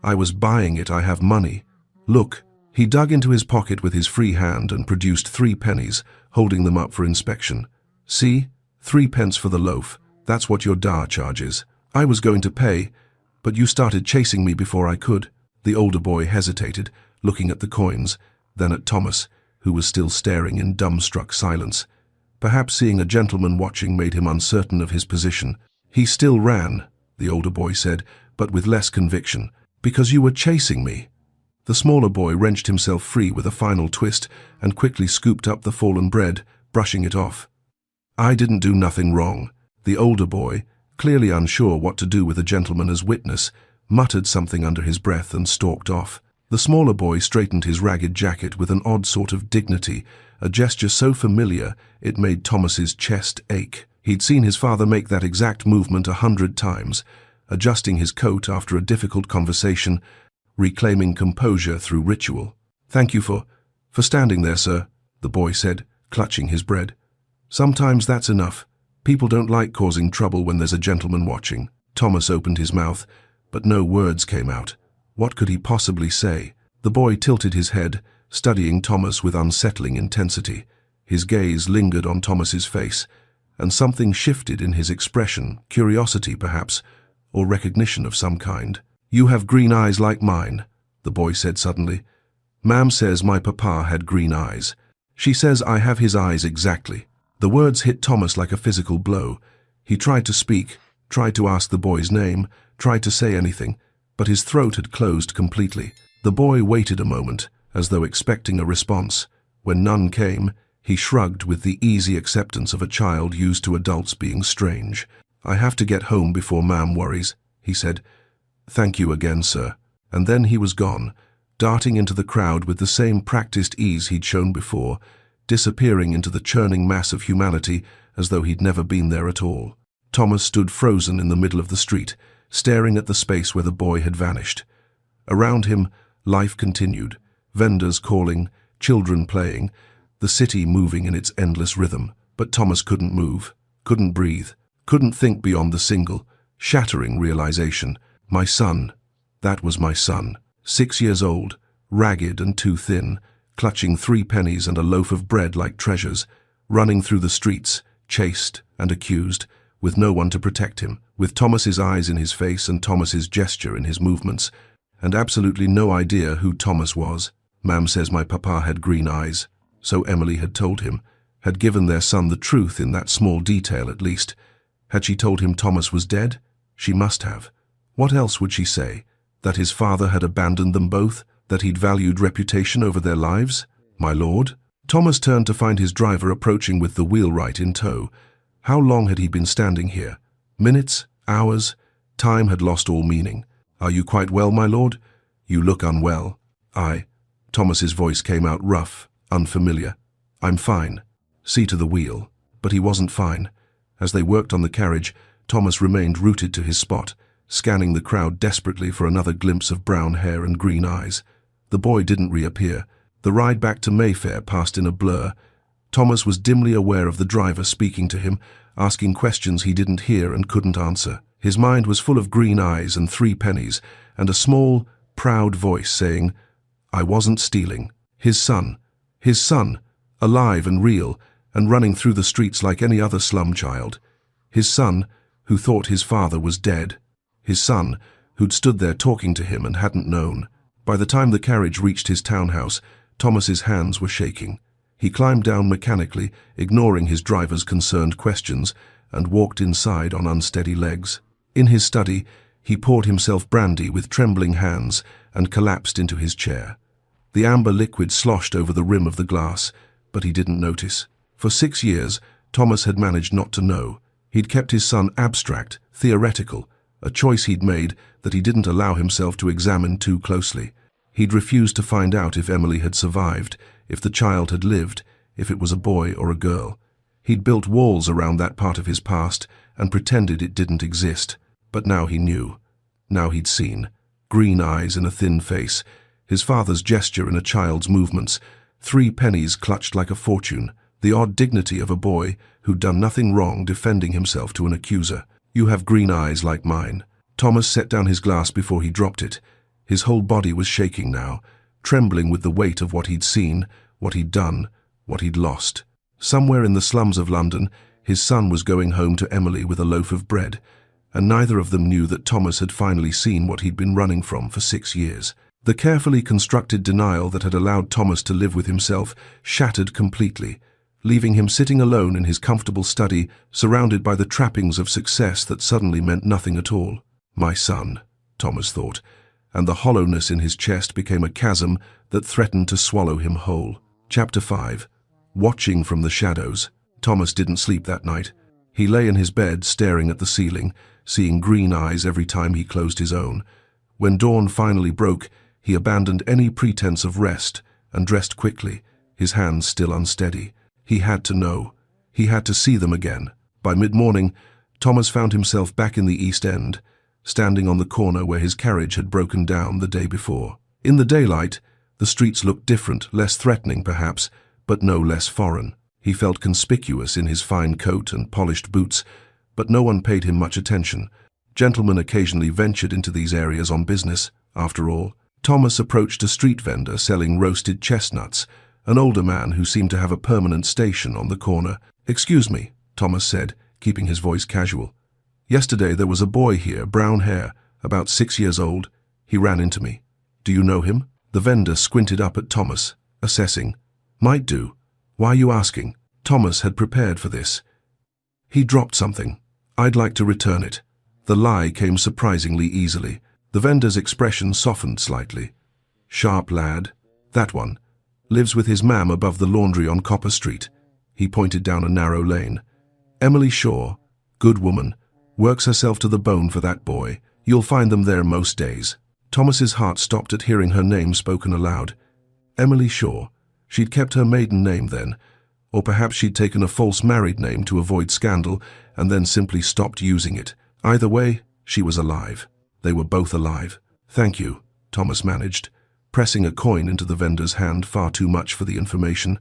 "I was buying it. I have money. Look." He dug into his pocket with his free hand and produced 3 pennies, holding them up for inspection. "See? 3 pence for the loaf. That's what your charge is. I was going to pay, but you started chasing me before I could." The older boy hesitated, looking at the coins, then at Thomas, who was still staring in dumbstruck silence. Perhaps seeing a gentleman watching made him uncertain of his position. "He still ran," the older boy said, but with less conviction. "Because you were chasing me." The smaller boy wrenched himself free with a final twist and quickly scooped up the fallen bread, brushing it off. "I didn't do nothing wrong." The older boy, clearly unsure what to do with a gentleman as witness, muttered something under his breath and stalked off. The smaller boy straightened his ragged jacket with an odd sort of dignity, a gesture so familiar it made Thomas's chest ache. He'd seen his father make that exact movement 100 times, adjusting his coat after a difficult conversation, reclaiming composure through ritual. "Thank you for standing there, sir," the boy said, clutching his bread. "Sometimes that's enough. People don't like causing trouble when there's a gentleman watching." Thomas opened his mouth, but no words came out. What could he possibly say? The boy tilted his head, studying Thomas with unsettling intensity. His gaze lingered on Thomas's face, and something shifted in his expression, curiosity perhaps, or recognition of some kind. "You have green eyes like mine," the boy said suddenly. "Ma'am says my papa had green eyes. She says I have his eyes exactly." The words hit Thomas like a physical blow. He tried to speak, tried to ask the boy's name, tried to say anything, but his throat had closed completely. The boy waited a moment, as though expecting a response. When none came, he shrugged with the easy acceptance of a child used to adults being strange. "I have to get home before Ma'am worries," he said. "Thank you again, sir." And then he was gone, darting into the crowd with the same practiced ease he'd shown before, disappearing into the churning mass of humanity as though he'd never been there at all. Thomas stood frozen in the middle of the street, staring at the space where the boy had vanished. Around him, life continued, vendors calling, children playing, the city moving in its endless rhythm. But Thomas couldn't move, couldn't breathe, couldn't think beyond the single, shattering realization. My son. That was my son. 6 years old, ragged and too thin, clutching 3 pennies and a loaf of bread like treasures, running through the streets, chased and accused, with no one to protect him, with Thomas's eyes in his face and Thomas's gesture in his movements, and absolutely no idea who Thomas was. Ma'am says my papa had green eyes, so Emily had told him, had given their son the truth in that small detail at least. Had she told him Thomas was dead? She must have. What else would she say? That his father had abandoned them both? That he'd valued reputation over their lives? My lord? Thomas turned to find his driver approaching with the wheelwright in tow. How long had he been standing here? Minutes? Hours? Time had lost all meaning. "Are you quite well, my lord? You look unwell." Thomas's voice came out rough, unfamiliar. "I'm fine." See to the wheel. But he wasn't fine. As they worked on the carriage, Thomas remained rooted to his spot, scanning the crowd desperately for another glimpse of brown hair and green eyes. The boy didn't reappear. The ride back to Mayfair passed in a blur. Thomas was dimly aware of the driver speaking to him, asking questions he didn't hear and couldn't answer. His mind was full of green eyes and 3 pennies, and a small, proud voice saying, "I wasn't stealing." His son, alive and real, and running through the streets like any other slum child. His son, who thought his father was dead. His son, who'd stood there talking to him and hadn't known. By the time the carriage reached his townhouse, Thomas's hands were shaking. He climbed down mechanically, ignoring his driver's concerned questions, and walked inside on unsteady legs. In his study, he poured himself brandy with trembling hands and collapsed into his chair. The amber liquid sloshed over the rim of the glass, but he didn't notice. For 6 years, Thomas had managed not to know. He'd kept his son abstract, theoretical, a choice he'd made that he didn't allow himself to examine too closely. He'd refused to find out if Emily had survived, if the child had lived, if it was a boy or a girl. He'd built walls around that part of his past and pretended it didn't exist. But now he knew. Now he'd seen. Green eyes in a thin face, his father's gesture in a child's movements, 3 pennies clutched like a fortune, the odd dignity of a boy who'd done nothing wrong defending himself to an accuser. "You have green eyes like mine." Thomas set down his glass before he dropped it. His whole body was shaking now, trembling with the weight of what he'd seen, what he'd done, what he'd lost. Somewhere in the slums of London, His son was going home to Emily with a loaf of bread, and neither of them knew that Thomas had finally seen what he'd been running from for 6 years. The carefully constructed denial that had allowed Thomas to live with himself shattered completely, leaving him sitting alone in his comfortable study, surrounded by the trappings of success that suddenly meant nothing at all. My son, Thomas thought, and the hollowness in his chest became a chasm that threatened to swallow him whole. Chapter 5. Watching from the shadows. Thomas didn't sleep that night. He lay in his bed staring at the ceiling, seeing green eyes every time he closed his own. When dawn finally broke, he abandoned any pretense of rest and dressed quickly, his hands still unsteady. He had to know. He had to see them again. By mid-morning, Thomas found himself back in the East End, standing on the corner where his carriage had broken down the day before. In the daylight, the streets looked different, less threatening perhaps, but no less foreign. He felt conspicuous in his fine coat and polished boots, but no one paid him much attention. Gentlemen occasionally ventured into these areas on business, after all. Thomas approached a street vendor selling roasted chestnuts, an older man who seemed to have a permanent station on the corner. "Excuse me," Thomas said, keeping his voice casual. "Yesterday there was a boy here, brown hair, about 6 years old. He ran into me. Do you know him?" The vendor squinted up at Thomas, assessing. "Might do. Why are you asking?" Thomas had prepared for this. "He dropped something. I'd like to return it." The lie came surprisingly easily. The vendor's expression softened slightly. "Sharp lad. That one. Lives with his mam above the laundry on Copper Street." He pointed down a narrow lane. "Emily Shaw, good woman, works herself to the bone for that boy. You'll find them there most days." Thomas's heart stopped at hearing her name spoken aloud. Emily Shaw. She'd kept her maiden name then, or perhaps she'd taken a false married name to avoid scandal and then simply stopped using it. Either way, she was alive. They were both alive. "Thank you," Thomas managed, pressing a coin into the vendor's hand, far too much for the information,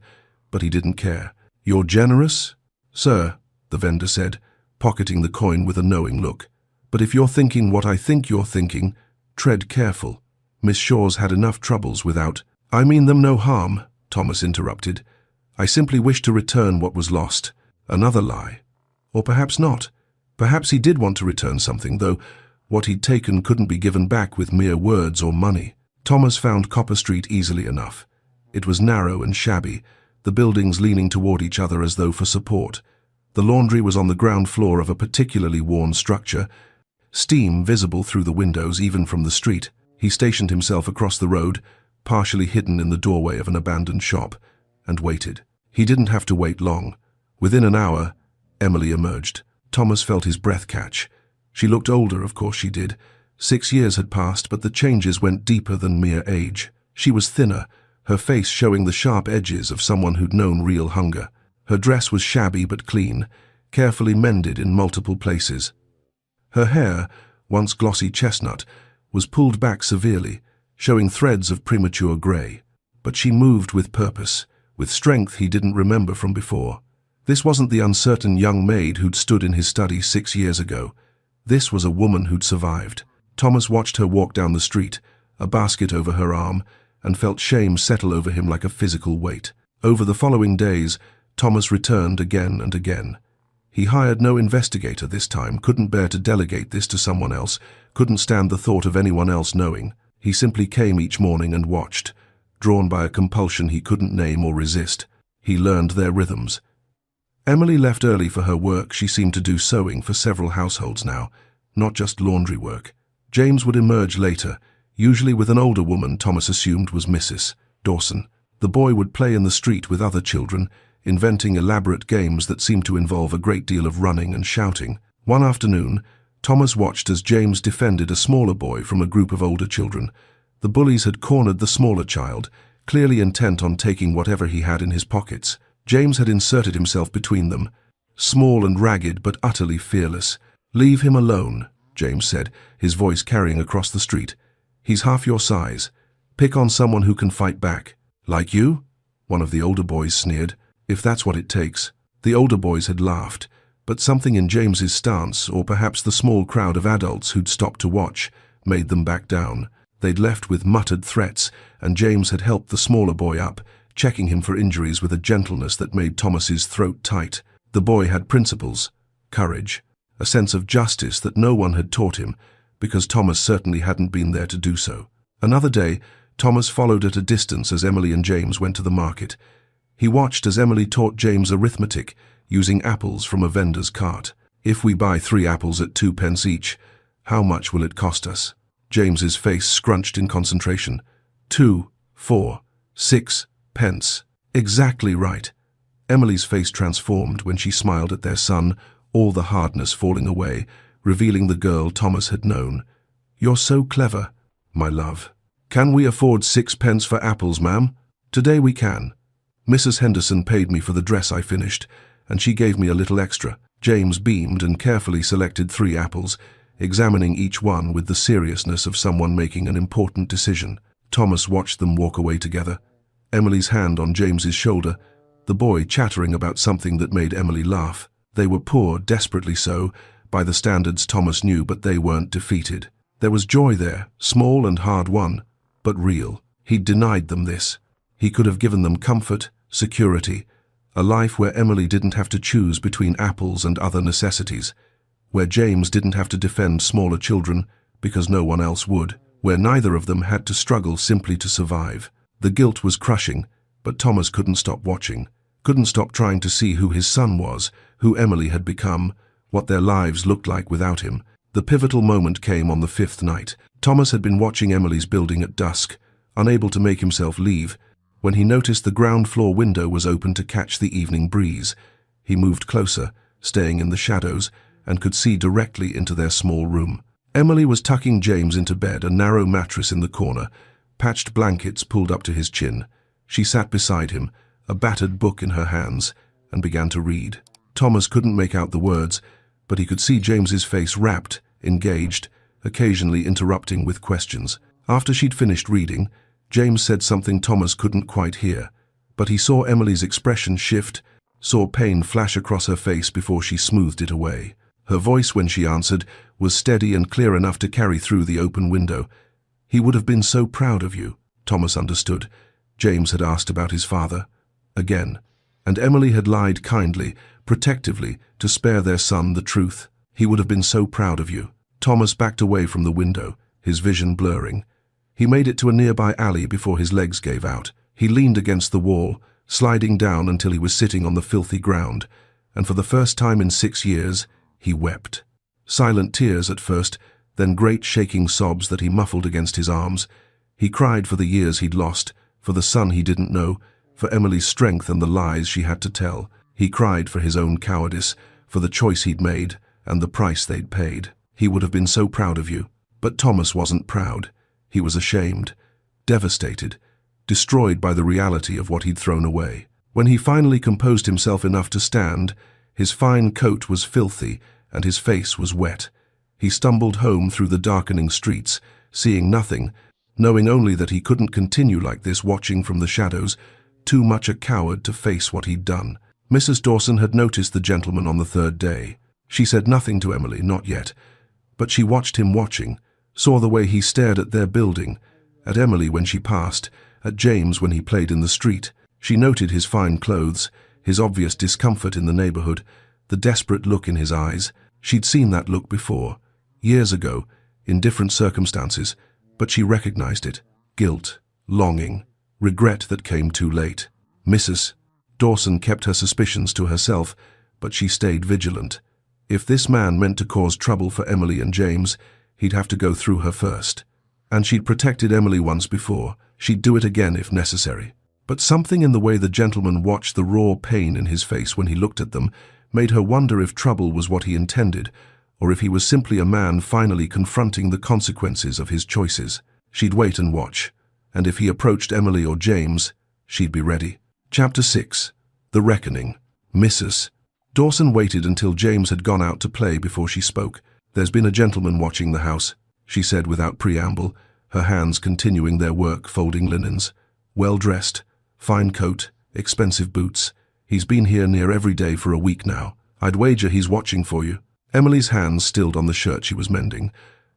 but he didn't care. "You're generous?" "Sir," the vendor said, pocketing the coin with a knowing look. "But if you're thinking what I think you're thinking, tread careful. Miss Shaw's had enough troubles without—" "I mean them no harm," Thomas interrupted. "I simply wish to return what was lost." Another lie. Or perhaps not. Perhaps he did want to return something, though what he'd taken couldn't be given back with mere words or money. Thomas found Copper Street easily enough. It was narrow and shabby, the buildings leaning toward each other as though for support. The laundry was on the ground floor of a particularly worn structure, steam visible through the windows even from the street. He stationed himself across the road, partially hidden in the doorway of an abandoned shop, and waited. He didn't have to wait long. Within an hour, Emily emerged. Thomas felt his breath catch. She looked older, of course she did. 6 years had passed, but the changes went deeper than mere age. She was thinner, her face showing the sharp edges of someone who'd known real hunger. Her dress was shabby but clean, carefully mended in multiple places. Her hair, once glossy chestnut, was pulled back severely, showing threads of premature grey. But she moved with purpose, with strength he didn't remember from before. This wasn't the uncertain young maid who'd stood in his study 6 years ago. This was a woman who'd survived. Thomas watched her walk down the street, a basket over her arm, and felt shame settle over him like a physical weight. Over the following days, Thomas returned again and again. He hired no investigator this time, couldn't bear to delegate this to someone else, couldn't stand the thought of anyone else knowing. He simply came each morning and watched, drawn by a compulsion he couldn't name or resist. He learned their rhythms. Emily left early for her work. She seemed to do sewing for several households now, not just laundry work. James would emerge later, usually with an older woman Thomas assumed was Mrs. Dawson. The boy would play in the street with other children, inventing elaborate games that seemed to involve a great deal of running and shouting. One afternoon, Thomas watched as James defended a smaller boy from a group of older children. The bullies had cornered the smaller child, clearly intent on taking whatever he had in his pockets. James had inserted himself between them, small and ragged but utterly fearless. "Leave him alone," James said, his voice carrying across the street. "He's half your size. Pick on someone who can fight back." "Like you?" one of the older boys sneered. "If that's what it takes." The older boys had laughed, but something in James's stance, or perhaps the small crowd of adults who'd stopped to watch, made them back down. They'd left with muttered threats, and James had helped the smaller boy up, checking him for injuries with a gentleness that made Thomas's throat tight. The boy had principles, courage, a sense of justice that no one had taught him, because Thomas certainly hadn't been there to do so. Another day, Thomas followed at a distance as Emily and James went to the market. He watched as Emily taught James arithmetic, using apples from a vendor's cart. "If we buy 3 apples at 2 pence each, how much will it cost us?" James's face scrunched in concentration. 2, 4, 6 pence. Exactly right. Emily's face transformed when she smiled at their son, all the hardness falling away, revealing the girl Thomas had known. "You're so clever, my love." "Can we afford 6 pence for apples, ma'am?" "Today we can. Mrs. Henderson paid me for the dress I finished, and she gave me a little extra." James beamed and carefully selected 3 apples, examining each one with the seriousness of someone making an important decision. Thomas watched them walk away together, Emily's hand on James's shoulder, the boy chattering about something that made Emily laugh. They were poor, desperately so, by the standards Thomas knew, but they weren't defeated. There was joy there, small and hard-won, but real. He'd denied them this. He could have given them comfort, security, a life where Emily didn't have to choose between apples and other necessities, where James didn't have to defend smaller children because no one else would, where neither of them had to struggle simply to survive. The guilt was crushing, but Thomas couldn't stop watching, couldn't stop trying to see who his son was, who Emily had become, what their lives looked like without him. The pivotal moment came on the 5th night. Thomas had been watching Emily's building at dusk, unable to make himself leave, when he noticed the ground floor window was open to catch the evening breeze. He moved closer, staying in the shadows, and could see directly into their small room. Emily was tucking James into bed, a narrow mattress in the corner, patched blankets pulled up to his chin. She sat beside him, a battered book in her hands, and began to read. Thomas couldn't make out the words, but he could see James's face rapt, engaged, occasionally interrupting with questions. After she'd finished reading, James said something Thomas couldn't quite hear, but he saw Emily's expression shift, saw pain flash across her face before she smoothed it away. Her voice, when she answered, was steady and clear enough to carry through the open window. "He would have been so proud of you." Thomas understood. James had asked about his father. Again. And Emily had lied kindly, protectively, to spare their son the truth. "He would have been so proud of you." Thomas backed away from the window, his vision blurring. He made it to a nearby alley before his legs gave out. He leaned against the wall, sliding down until he was sitting on the filthy ground, and for the first time in 6 years, he wept. Silent tears at first, then great shaking sobs that he muffled against his arms. He cried for the years he'd lost, for the son he didn't know, for Emily's strength and the lies she had to tell. He cried for his own cowardice, for the choice he'd made and the price they'd paid. "He would have been so proud of you." But Thomas wasn't proud. He was ashamed, devastated, destroyed by the reality of what he'd thrown away. When he finally composed himself enough to stand, his fine coat was filthy and his face was wet. He stumbled home through the darkening streets, seeing nothing, knowing only that he couldn't continue like this, watching from the shadows, too much a coward to face what he'd done. Mrs. Dawson had noticed the gentleman on the 3rd day. She said nothing to Emily, not yet, but she watched him watching, saw the way he stared at their building, at Emily when she passed, at James when he played in the street. She noted his fine clothes, his obvious discomfort in the neighborhood, the desperate look in his eyes. She'd seen that look before, years ago, in different circumstances, but she recognized it. Guilt, longing, regret that came too late. Mrs. Dawson kept her suspicions to herself, but she stayed vigilant. If this man meant to cause trouble for Emily and James, he'd have to go through her first. And she'd protected Emily once before. She'd do it again if necessary. But something in the way the gentleman watched the raw pain in his face when he looked at them made her wonder if trouble was what he intended, or if he was simply a man finally confronting the consequences of his choices. She'd wait and watch, and if he approached Emily or James, she'd be ready. Chapter 6. The Reckoning. Mrs. Dawson waited until James had gone out to play before she spoke. "There's been a gentleman watching the house," she said without preamble, her hands continuing their work folding linens. "Well-dressed, fine coat, expensive boots. He's been here near every day for a week now. I'd wager he's watching for you." Emily's hands stilled on the shirt she was mending.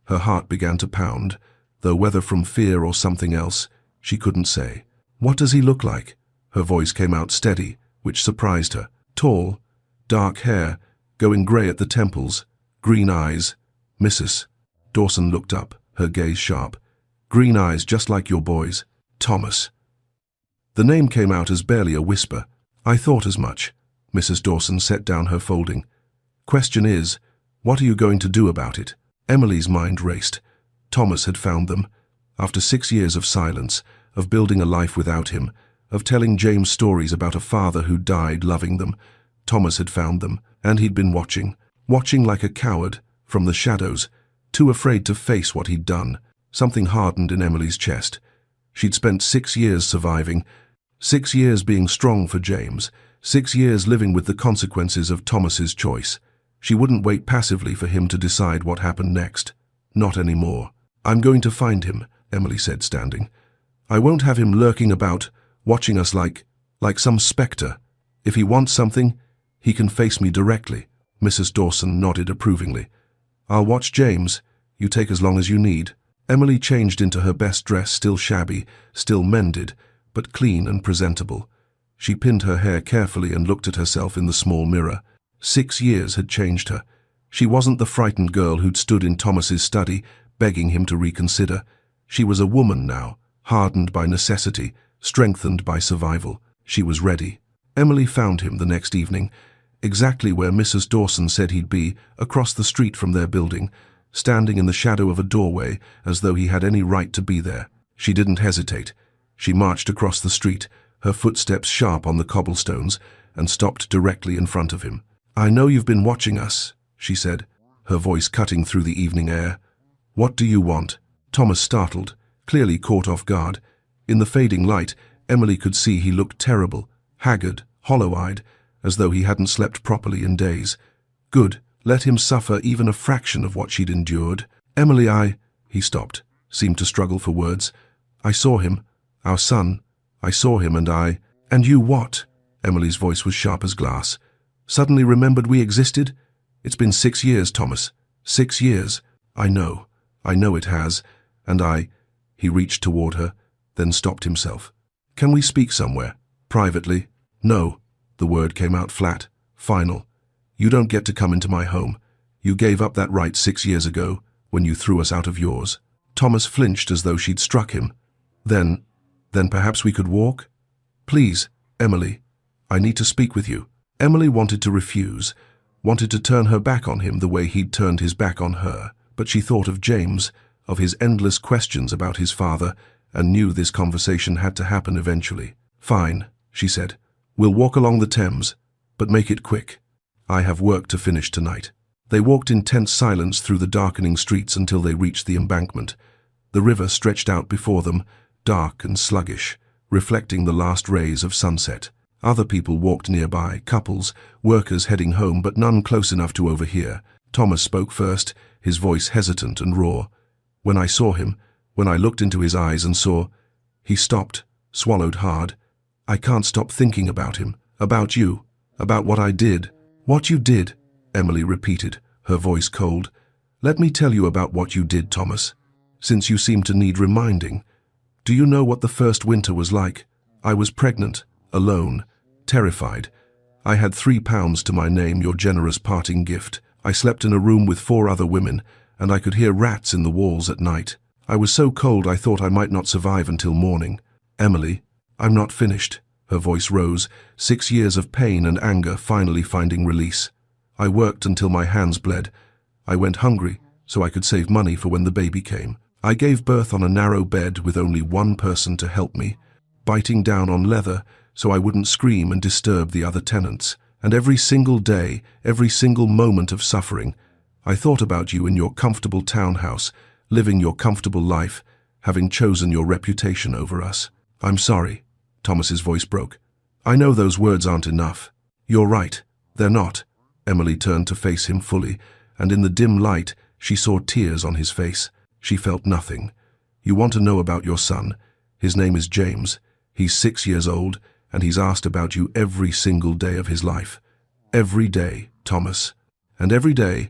Her heart began to pound, though whether from fear or something else, she couldn't say. "What does he look like?" Her voice came out steady, which surprised her. "Tall, Dark hair, going grey at the temples, green eyes. Mrs. Dawson looked up, her gaze sharp. Green eyes just like your boy's. Thomas. The name came out as barely a whisper. I thought as much. Mrs. Dawson set down her folding. Question is, what are you going to do about it? Emily's mind raced. Thomas had found them. After 6 years of silence, of building a life without him, of telling James stories about a father who died loving them, Thomas had found them, and he'd been watching like a coward, from the shadows, too afraid to face what he'd done. Something hardened in Emily's chest. She'd spent 6 years surviving, 6 years being strong for James, 6 years living with the consequences of Thomas's choice. She wouldn't wait passively for him to decide what happened next. Not anymore. I'm going to find him, Emily said, standing. I won't have him lurking about, watching us like some spectre. If he wants something, he can face me directly. Mrs. Dawson nodded approvingly. I'll watch James. You take as long as you need. Emily changed into her best dress, still shabby, still mended, but clean and presentable. She pinned her hair carefully and looked at herself in the small mirror. 6 years had changed her. She wasn't the frightened girl who'd stood in Thomas's study, begging him to reconsider. She was a woman now, hardened by necessity, strengthened by survival. She was ready. Emily found him the next evening, exactly where Mrs. Dawson said he'd be, across the street from their building, standing in the shadow of a doorway as though he had any right to be there. She didn't hesitate. She marched across the street, her footsteps sharp on the cobblestones, and stopped directly in front of him. I know you've been watching us, she said, her voice cutting through the evening air. What do you want? Thomas startled, clearly caught off guard. In the fading light, Emily could see he looked terrible, haggard, hollow-eyed, as though he hadn't slept properly in days. Good, let him suffer even a fraction of what she'd endured. Emily, he stopped, seemed to struggle for words. I saw him, our son. I saw him and you what? Emily's voice was sharp as glass. Suddenly remembered we existed? It's been 6 years, Thomas. 6 years. I know it has. And he reached toward her, then stopped himself. Can we speak somewhere? Privately? No. The word came out flat, final. You don't get to come into my home. You gave up that right 6 years ago, when you threw us out of yours. Thomas flinched as though she'd struck him. Then perhaps we could walk? Please, Emily, I need to speak with you. Emily wanted to refuse, wanted to turn her back on him the way he'd turned his back on her, but she thought of James, of his endless questions about his father, and knew this conversation had to happen eventually. Fine, she said. We'll walk along the Thames, but make it quick. I have work to finish tonight. They walked in tense silence through the darkening streets until they reached the embankment. The river stretched out before them, dark and sluggish, reflecting the last rays of sunset. Other people walked nearby, couples, workers heading home, but none close enough to overhear. Thomas spoke first, his voice hesitant and raw. When I saw him, when I looked into his eyes and saw... He stopped, swallowed hard. I can't stop thinking about him, about you, about what I did. What you did, Emily repeated, her voice cold. Let me tell you about what you did, Thomas, since you seem to need reminding. Do you know what the first winter was like? I was pregnant, alone, terrified. I had £3 to my name, your generous parting gift. I slept in a room with 4 other women, and I could hear rats in the walls at night. I was so cold I thought I might not survive until morning. Emily, I'm not finished. Her voice rose, 6 years of pain and anger finally finding release. I worked until my hands bled. I went hungry, so I could save money for when the baby came. I gave birth on a narrow bed with only one person to help me, biting down on leather so I wouldn't scream and disturb the other tenants. And every single day, every single moment of suffering, I thought about you in your comfortable townhouse, living your comfortable life, having chosen your reputation over us. I'm sorry. Thomas's voice broke. I know those words aren't enough. You're right. They're not. Emily turned to face him fully, and in the dim light, she saw tears on his face. She felt nothing. You want to know about your son. His name is James. He's 6 years old, and he's asked about you every single day of his life. Every day, Thomas. And every day,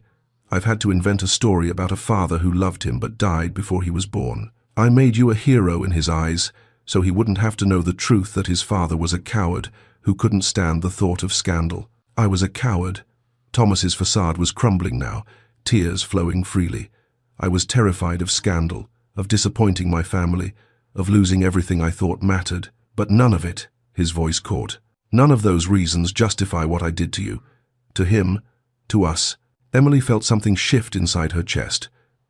I've had to invent a story about a father who loved him but died before he was born. I made you a hero in his eyes, so he wouldn't have to know the truth that his father was a coward who couldn't stand the thought of scandal. I was a coward. Thomas's facade was crumbling now, tears flowing freely. I was terrified of scandal, of disappointing my family, of losing everything I thought mattered. But none of it, his voice caught. None of those reasons justify what I did to you. To him, to us. Emily felt something shift inside her chest.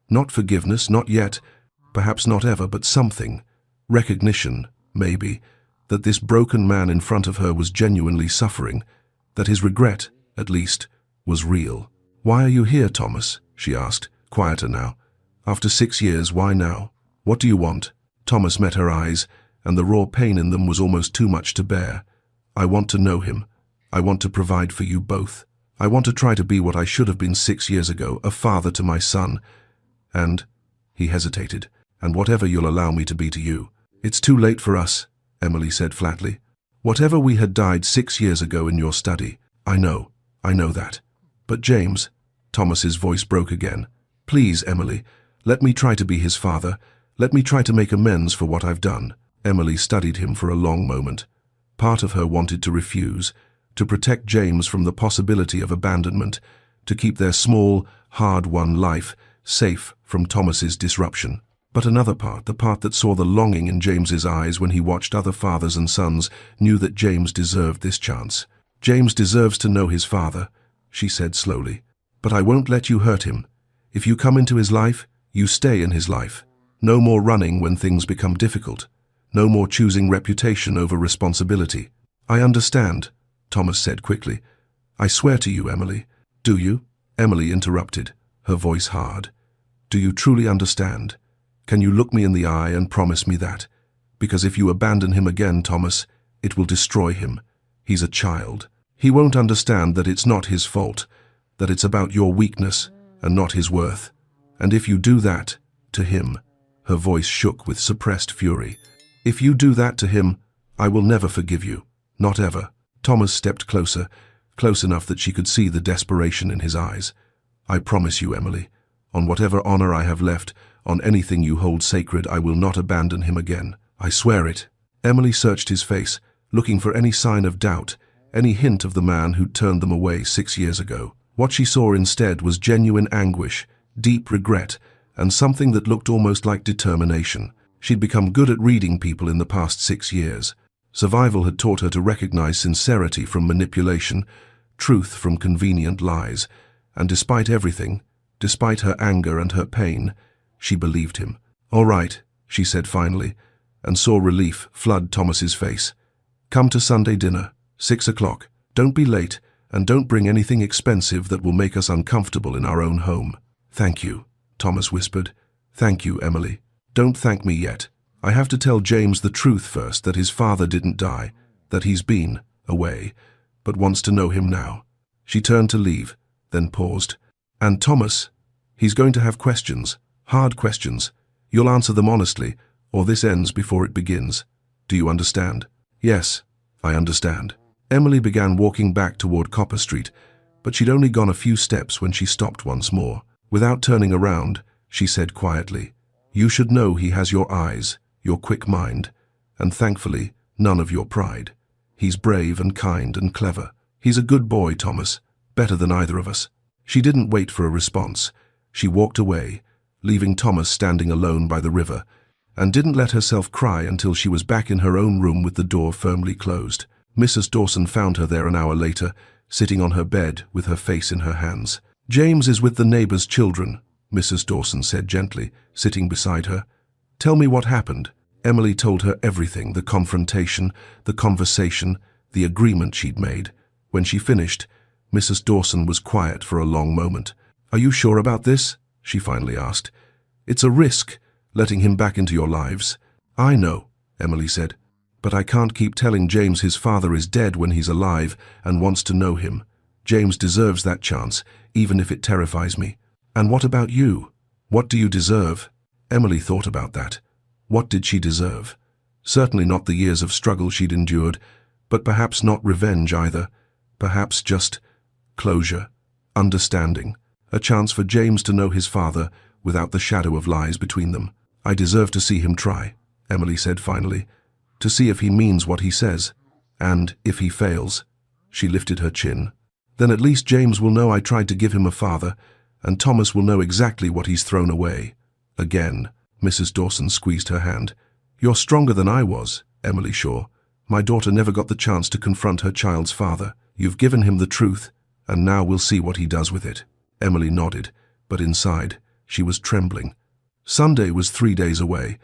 Not forgiveness, not yet, perhaps not ever, but something. Recognition, maybe, that this broken man in front of her was genuinely suffering, that his regret, at least, was real. "Why are you here, Thomas?" she asked, quieter now. "After 6 years, why now? What do you want?" Thomas met her eyes, and the raw pain in them was almost too much to bear. "I want to know him. I want to provide for you both. I want to try to be what I should have been 6 years ago, a father to my son. And," he hesitated, "and whatever you'll allow me to be to you." "It's too late for us," Emily said flatly. "Whatever we had died 6 years ago in your study. I know that. But James," Thomas's voice broke again. "Please, Emily, let me try to be his father. Let me try to make amends for what I've done." Emily studied him for a long moment. Part of her wanted to refuse, to protect James from the possibility of abandonment, to keep their small, hard-won life safe from Thomas's disruption. But another part, the part that saw the longing in James's eyes when he watched other fathers and sons, knew that James deserved this chance. "James deserves to know his father," she said slowly. "But I won't let you hurt him. If you come into his life, you stay in his life. No more running when things become difficult. No more choosing reputation over responsibility." "I understand," Thomas said quickly. "I swear to you, Emily." "Do you?" Emily interrupted, her voice hard. "Do you truly understand? Can you look me in the eye and promise me that? Because if you abandon him again, Thomas, it will destroy him. He's a child. He won't understand that it's not his fault, that it's about your weakness and not his worth. And if you do that to him," her voice shook with suppressed fury, "if you do that to him, I will never forgive you. Not ever." Thomas stepped closer, close enough that she could see the desperation in his eyes. "I promise you, Emily, on whatever honor I have left, on anything you hold sacred, I will not abandon him again. I swear it." Emily searched his face, looking for any sign of doubt, any hint of the man who'd turned them away 6 years ago. What she saw instead was genuine anguish, deep regret, and something that looked almost like determination. She'd become good at reading people in the past 6 years. Survival had taught her to recognize sincerity from manipulation, truth from convenient lies, and despite everything, despite her anger and her pain, she believed him. "All right," she said finally, and saw relief flood Thomas's face. "Come to Sunday dinner, 6 o'clock. Don't be late, and don't bring anything expensive that will make us uncomfortable in our own home." "Thank you," Thomas whispered. "Thank you, Emily. Don't thank me yet. I have to tell James the truth first, that his father didn't die, that he's been away, but wants to know him now." She turned to leave, then paused. "And Thomas, he's going to have questions, hard questions. You'll answer them honestly, or this ends before it begins. Do you understand?" "Yes, I understand." Emily began walking back toward Copper Street, but she'd only gone a few steps when she stopped once more. Without turning around, she said quietly, "You should know he has your eyes, your quick mind, and thankfully, none of your pride. He's brave and kind and clever. He's a good boy, Thomas, better than either of us." She didn't wait for a response. She walked away, leaving Thomas standing alone by the river, and didn't let herself cry until she was back in her own room with the door firmly closed. Mrs. Dawson found her there an hour later, sitting on her bed with her face in her hands. "James is with the neighbor's children," Mrs. Dawson said gently, sitting beside her. "Tell me what happened." Emily told her everything, the confrontation, the conversation, the agreement she'd made. When she finished, Mrs. Dawson was quiet for a long moment. "Are you sure about this?" she finally asked. "It's a risk, letting him back into your lives." "I know," Emily said, "but I can't keep telling James his father is dead when he's alive and wants to know him. James deserves that chance, even if it terrifies me." "And what about you? What do you deserve?" Emily thought about that. What did she deserve? Certainly not the years of struggle she'd endured, but perhaps not revenge either. Perhaps just closure, understanding, a chance for James to know his father without the shadow of lies between them. "I deserve to see him try," Emily said finally, "to see if he means what he says. And if he fails," she lifted her chin, Then at least James will know I tried to give him a father, and Thomas will know exactly what he's thrown away. Again, Mrs. Dawson squeezed her hand. You're stronger than I was, Emily Shaw. My daughter never got the chance to confront her child's father. You've given him the truth, and now we'll see what he does with it. Emily nodded, but inside, she was trembling. Sunday was 3 days away.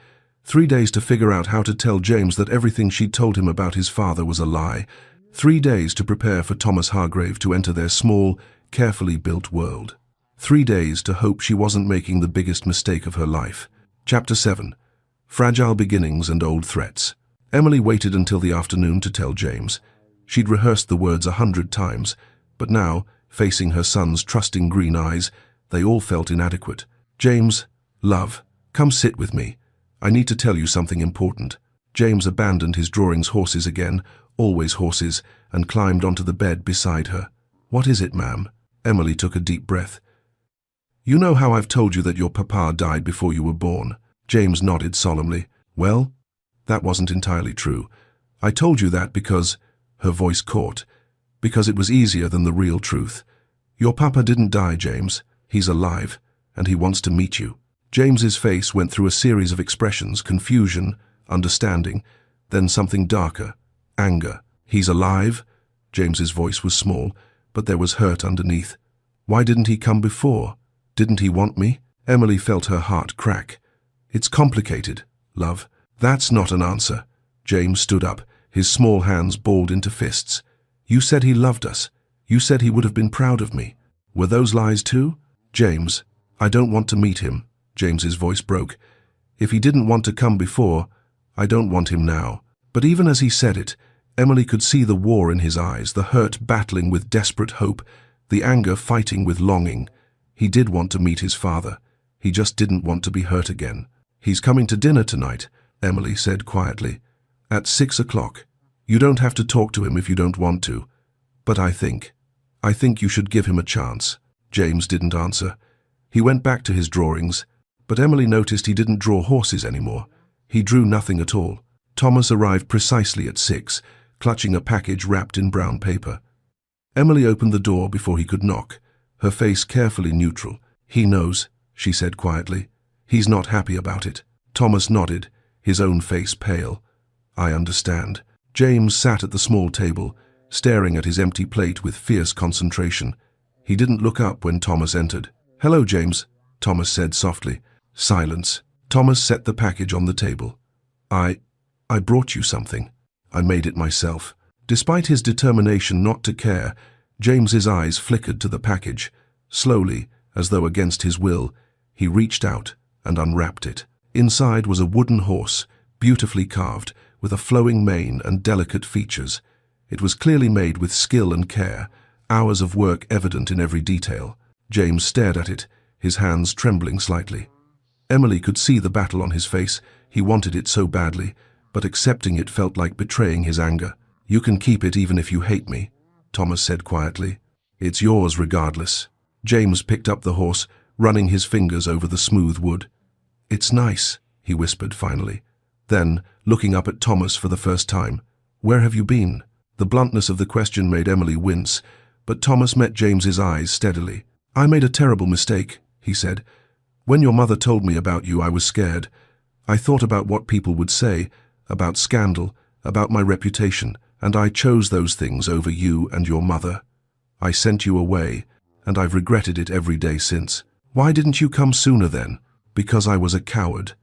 3 days to figure out how to tell James that everything she'd told him about his father was a lie. 3 days to prepare for Thomas Hargrave to enter their small, carefully built world. 3 days to hope she wasn't making the biggest mistake of her life. Chapter 7. Fragile Beginnings and Old Threats. Emily waited until the afternoon to tell James. She'd rehearsed the words 100 times, but now, facing her son's trusting green eyes, they all felt inadequate. James, love, come sit with me. I need to tell you something important. James abandoned his drawing's horses again, always horses, and climbed onto the bed beside her. What is it, ma'am? Emily took a deep breath. You know how I've told you that your papa died before you were born? James nodded solemnly. Well, that wasn't entirely true. I told you that because, her voice caught, because it was easier than the real truth. Your papa didn't die, James. He's alive, and he wants to meet you. James's face went through a series of expressions: confusion, understanding, then something darker, anger. He's alive? James's voice was small, but there was hurt underneath. Why didn't he come before? Didn't he want me? Emily felt her heart crack. It's complicated, love. That's not an answer. James stood up, his small hands balled into fists. You said he loved us. You said he would have been proud of me. Were those lies too? James, I don't want to meet him. James's voice broke. If he didn't want to come before, I don't want him now. But even as he said it, Emily could see the war in his eyes, the hurt battling with desperate hope, the anger fighting with longing. He did want to meet his father. He just didn't want to be hurt again. He's coming to dinner tonight, Emily said quietly. At 6 o'clock. You don't have to talk to him if you don't want to. But I think you should give him a chance. James didn't answer. He went back to his drawings, but Emily noticed he didn't draw horses anymore. He drew nothing at all. Thomas arrived precisely at 6, clutching a package wrapped in brown paper. Emily opened the door before he could knock, her face carefully neutral. He knows, she said quietly. He's not happy about it. Thomas nodded, his own face pale. I understand. James sat at the small table, staring at his empty plate with fierce concentration. He didn't look up when Thomas entered. Hello, James, Thomas said softly. Silence. Thomas set the package on the table. I brought you something. I made it myself. Despite his determination not to care, James's eyes flickered to the package. Slowly, as though against his will, he reached out and unwrapped it. Inside was a wooden horse, beautifully carved, with a flowing mane and delicate features. It was clearly made with skill and care, hours of work evident in every detail. James stared at it, his hands trembling slightly. Emily could see the battle on his face. He wanted it so badly, but accepting it felt like betraying his anger. You can keep it even if you hate me, Thomas said quietly. It's yours regardless. James picked up the horse, running his fingers over the smooth wood. It's nice, he whispered finally. Then, looking up at Thomas for the first time, where have you been? The bluntness of the question made Emily wince, but Thomas met James's eyes steadily. I made a terrible mistake, he said. When your mother told me about you, I was scared. I thought about what people would say, about scandal, about my reputation, and I chose those things over you and your mother. I sent you away, and I've regretted it every day since. Why didn't you come sooner then? Because I was a coward.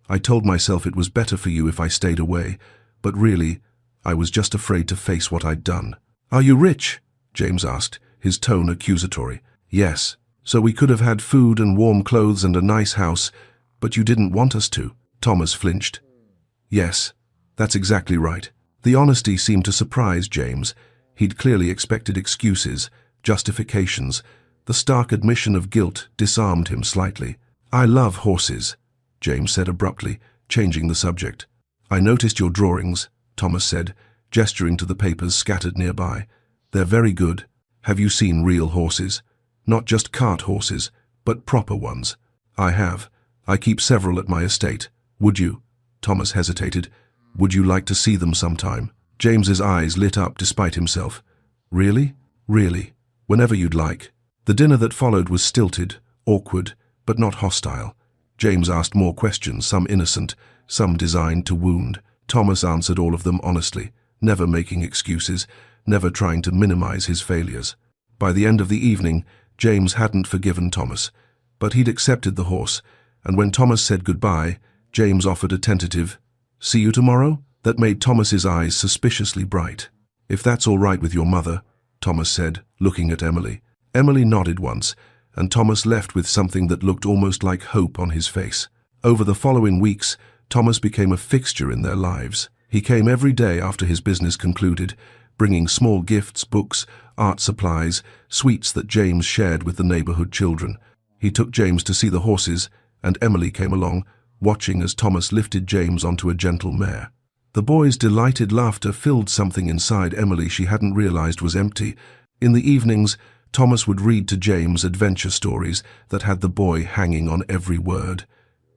I told myself it was better for you if I stayed away, but really, I was just afraid to face what I'd done. Are you rich? James asked, his tone accusatory. Yes. So we could have had food and warm clothes and a nice house, but you didn't want us to. Thomas flinched. Yes, that's exactly right. The honesty seemed to surprise James. He'd clearly expected excuses, justifications. The stark admission of guilt disarmed him slightly. I love horses, James said abruptly, changing the subject. I noticed your drawings, Thomas said, gesturing to the papers scattered nearby. They're very good. Have you seen real horses? Not just cart horses, but proper ones. I have. I keep several at my estate. Would you? Thomas hesitated. Would you like to see them sometime? James's eyes lit up despite himself. Really? Really? Whenever you'd like." The dinner that followed was stilted, awkward, but not hostile. James asked more questions, some innocent, some designed to wound. Thomas answered all of them honestly, never making excuses, never trying to minimize his failures. By the end of the evening, James hadn't forgiven Thomas, but he'd accepted the horse, and when Thomas said goodbye, James offered a tentative, "See you tomorrow?" that made Thomas's eyes suspiciously bright. "If that's all right with your mother," Thomas said, looking at Emily. Emily nodded once, and Thomas left with something that looked almost like hope on his face. Over the following weeks, Thomas became a fixture in their lives. He came every day after his business concluded, bringing small gifts, books, art supplies, sweets that James shared with the neighborhood children. He took James to see the horses, and Emily came along, watching as Thomas lifted James onto a gentle mare. The boys' delighted laughter filled something inside Emily she hadn't realized was empty. In the evenings, Thomas would read to James adventure stories that had the boy hanging on every word.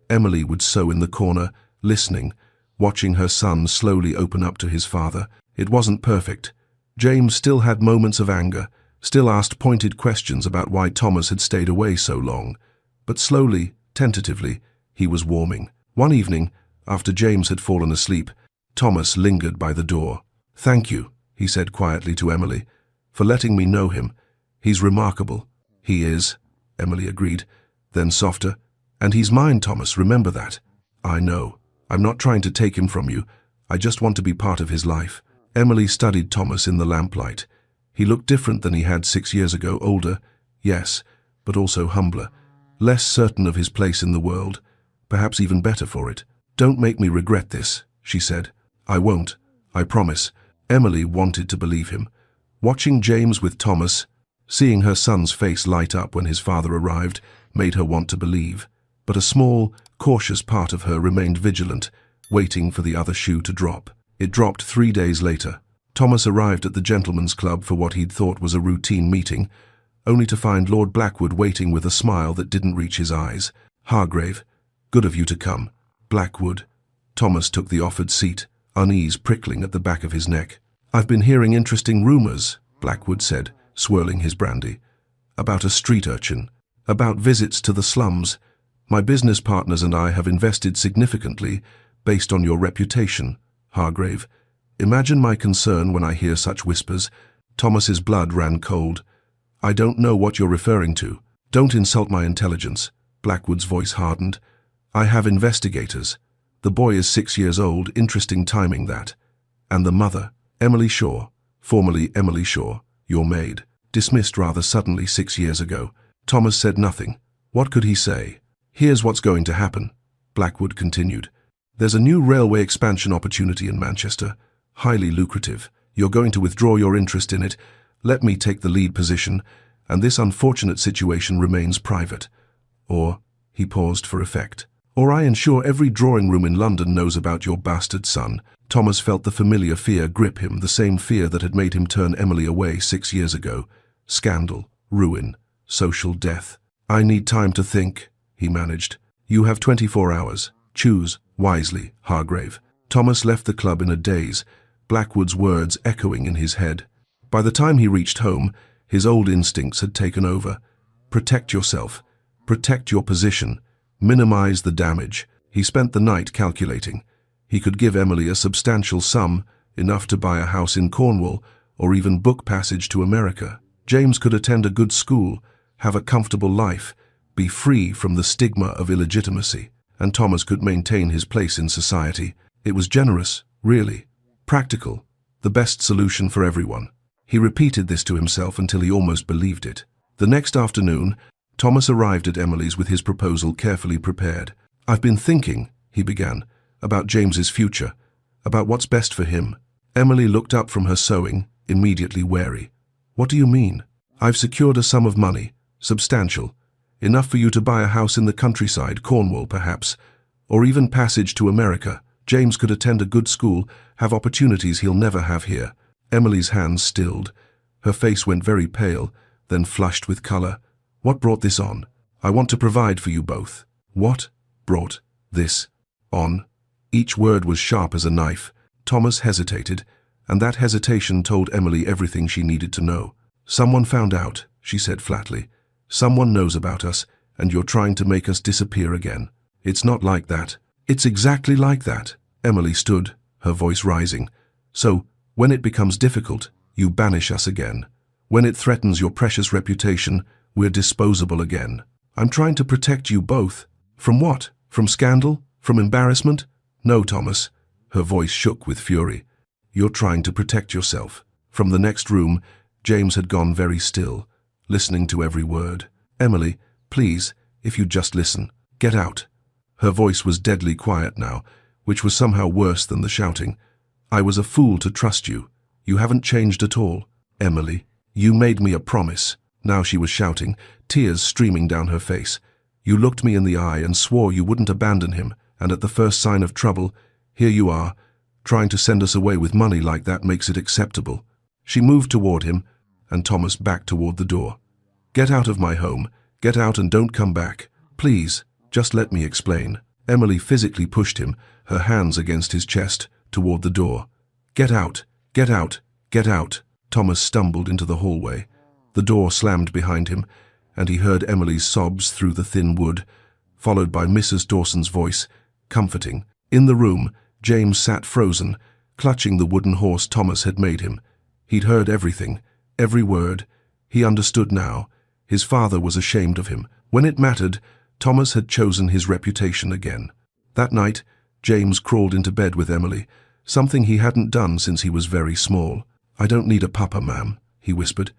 Emily would sew in the corner, listening, watching her son slowly open up to his father. It wasn't perfect. James still had moments of anger, still asked pointed questions about why Thomas had stayed away so long. But slowly, tentatively, he was warming. One evening, after James had fallen asleep, Thomas lingered by the door. "Thank you," he said quietly to Emily, "for letting me know him. He's remarkable." "He is," Emily agreed. Then softer, "And he's mine, Thomas, remember that." "I know. I'm not trying to take him from you. I just want to be part of his life." Emily studied Thomas in the lamplight. He looked different than he had 6 years ago, older, yes, but also humbler, less certain of his place in the world, perhaps even better for it. "Don't make me regret this," she said. "I won't, I promise." Emily wanted to believe him. Watching James with Thomas, seeing her son's face light up when his father arrived, made her want to believe. But a small, cautious part of her remained vigilant, waiting for the other shoe to drop. It dropped 3 days later. Thomas arrived at the gentlemen's club for what he'd thought was a routine meeting, only to find Lord Blackwood waiting with a smile that didn't reach his eyes. "Hargrave, good of you to come." "Blackwood." Thomas took the offered seat, unease prickling at the back of his neck. "I've been hearing interesting rumors," Blackwood said, swirling his brandy. "About a street urchin. About visits to the slums. My business partners and I have invested significantly based on your reputation, Hargrave. Imagine my concern when I hear such whispers." Thomas's blood ran cold. "I don't know what you're referring to." "Don't insult my intelligence." Blackwood's voice hardened. "I have investigators. The boy is 6 years old, interesting timing that. And the mother, Emily Shaw, formerly Emily Shaw, your maid, dismissed rather suddenly 6 years ago." Thomas said nothing. What could he say? "Here's what's going to happen," Blackwood continued. "There's a new railway expansion opportunity in Manchester, highly lucrative. You're going to withdraw your interest in it, let me take the lead position, and this unfortunate situation remains private. Or," he paused for effect, "or I ensure every drawing room in London knows about your bastard son." Thomas felt the familiar fear grip him, the same fear that had made him turn Emily away 6 years ago. Scandal, ruin, social death. "I need time to think," he managed. "You have 24 hours. Choose wisely, Hargrave." Thomas left the club in a daze, Blackwood's words echoing in his head. By the time he reached home, his old instincts had taken over. Protect yourself. Protect your position. Minimize the damage. He spent the night calculating. He could give Emily a substantial sum, enough to buy a house in Cornwall, or even book passage to America. James could attend a good school, have a comfortable life, be free from the stigma of illegitimacy, and Thomas could maintain his place in society. It was generous, really, practical, the best solution for everyone. He repeated this to himself until he almost believed it. The next afternoon, Thomas arrived at Emily's with his proposal carefully prepared. "I've been thinking," he began, "about James's future, about what's best for him." Emily looked up from her sewing, immediately wary. "What do you mean?" "I've secured a sum of money, substantial, enough for you to buy a house in the countryside, Cornwall perhaps, or even passage to America. James could attend a good school, have opportunities he'll never have here." Emily's hands stilled. Her face went very pale, then flushed with color. "What brought this on?" "I want to provide for you both." "What brought this on?" Each word was sharp as a knife. Thomas hesitated, and that hesitation told Emily everything she needed to know. "Someone found out," she said flatly. "Someone knows about us, and you're trying to make us disappear again." "It's not like that." "It's exactly like that." Emily stood, her voice rising. "So, when it becomes difficult, you banish us again. When it threatens your precious reputation, we're disposable again. I'm trying to protect you both. From what? From scandal? From embarrassment? No, Thomas." Her voice shook with fury. "You're trying to protect yourself." From the next room, James had gone very still, listening to every word. "Emily, please, if you'd just listen. Get out." Her voice was deadly quiet now, which was somehow worse than the shouting. "I was a fool to trust you. You haven't changed at all. Emily, you made me a promise." Now she was shouting, tears streaming down her face. "You looked me in the eye and swore you wouldn't abandon him, and at the first sign of trouble, here you are. Trying to send us away with money like that makes it acceptable." She moved toward him, and Thomas backed toward the door. "Get out of my home. Get out and don't come back. Please, just let me explain." Emily physically pushed him, her hands against his chest, toward the door. "Get out! Get out! Get out!" Thomas stumbled into the hallway. The door slammed behind him, and he heard Emily's sobs through the thin wood, followed by Mrs. Dawson's voice, comforting. In the room, James sat frozen, clutching the wooden horse Thomas had made him. He'd heard everything, every word. He understood now. His father was ashamed of him. When it mattered, Thomas had chosen his reputation again. That night, James crawled into bed with Emily, something he hadn't done since he was very small. "I don't need a papa, ma'am," he whispered.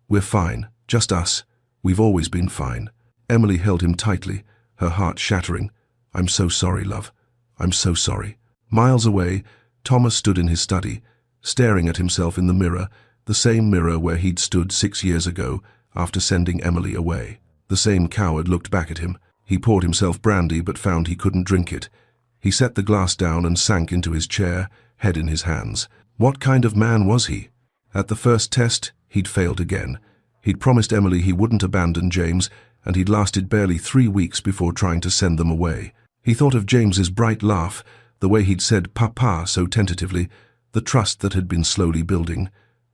"We're fine, just us. We've always been fine." Emily held him tightly, her heart shattering. "I'm so sorry, love. I'm so sorry." Miles away, Thomas stood in his study, staring at himself in the mirror, the same mirror where he'd stood 6 years ago after sending Emily away. The same coward looked back at him. He poured himself brandy but found he couldn't drink it. He set the glass down and sank into his chair, head in his hands. What kind of man was he? At the first test, he'd failed again. He'd promised Emily he wouldn't abandon James, and he'd lasted barely 3 weeks before trying to send them away. He thought of James's bright laugh, the way he'd said "Papa" so tentatively, the trust that had been slowly building.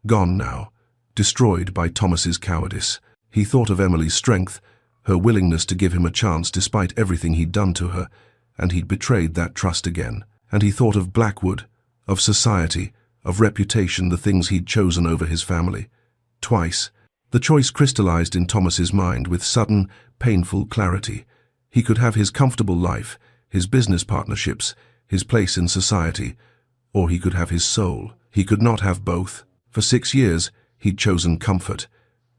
Gone now, destroyed by Thomas's cowardice. He thought of Emily's strength, her willingness to give him a chance despite everything he'd done to her, and he'd betrayed that trust again. And he thought of Blackwood, of society, of reputation, the things he'd chosen over his family. Twice. The choice crystallized in Thomas's mind with sudden, painful clarity. He could have his comfortable life, his business partnerships, his place in society, or he could have his soul. He could not have both. For 6 years, he'd chosen comfort,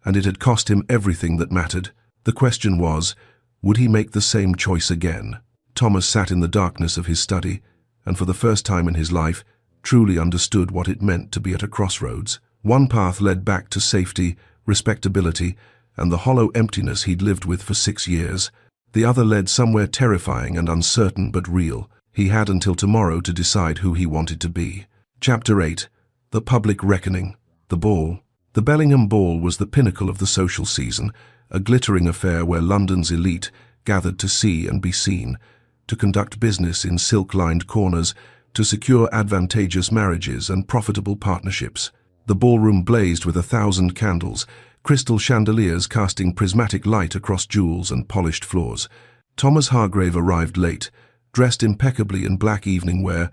and it had cost him everything that mattered. The question was, would he make the same choice again? Thomas sat in the darkness of his study, and for the first time in his life, truly understood what it meant to be at a crossroads. One path led back to safety, respectability, and the hollow emptiness he'd lived with for 6 years. The other led somewhere terrifying and uncertain but real. He had until tomorrow to decide who he wanted to be. Chapter 8. The Public Reckoning. The Ball. The Bellingham Ball was the pinnacle of the social season, a glittering affair where London's elite gathered to see and be seen, to conduct business in silk-lined corners, to secure advantageous marriages and profitable partnerships. The ballroom blazed with 1,000 candles, crystal chandeliers casting prismatic light across jewels and polished floors. Thomas Hargrave arrived late, dressed impeccably in black evening wear,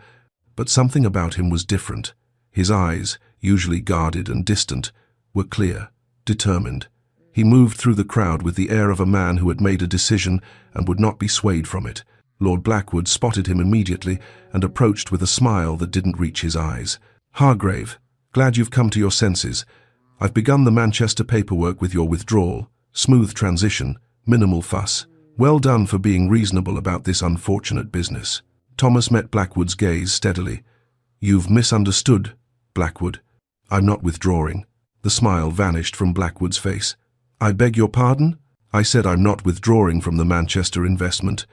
but something about him was different. His eyes, usually guarded and distant, were clear, determined. He moved through the crowd with the air of a man who had made a decision and would not be swayed from it. Lord Blackwood spotted him immediately and approached with a smile that didn't reach his eyes. "Hargrave, glad you've come to your senses. I've begun the Manchester paperwork with your withdrawal. Smooth transition, minimal fuss. Well done for being reasonable about this unfortunate business." Thomas met Blackwood's gaze steadily. "You've misunderstood, Blackwood. I'm not withdrawing." The smile vanished from Blackwood's face. "I beg your pardon? I said I'm not withdrawing from the Manchester investment,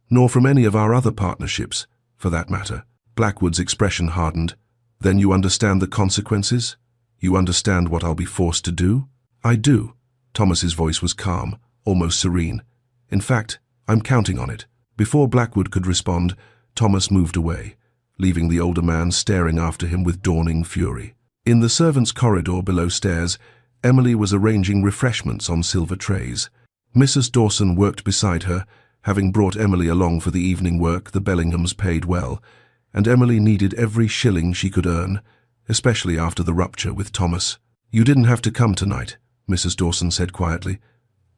nor from any of our other partnerships, for that matter." Blackwood's expression hardened. "Then you understand the consequences? You understand what I'll be forced to do?" "I do." Thomas's voice was calm, almost serene. "In fact, I'm counting on it." Before Blackwood could respond, Thomas moved away, leaving the older man staring after him with dawning fury. In the servants' corridor below stairs, Emily was arranging refreshments on silver trays. Mrs. Dawson worked beside her, having brought Emily along for the evening work. The Bellinghams paid well, and Emily needed every shilling she could earn, especially after the rupture with Thomas. "You didn't have to come tonight," Mrs. Dawson said quietly.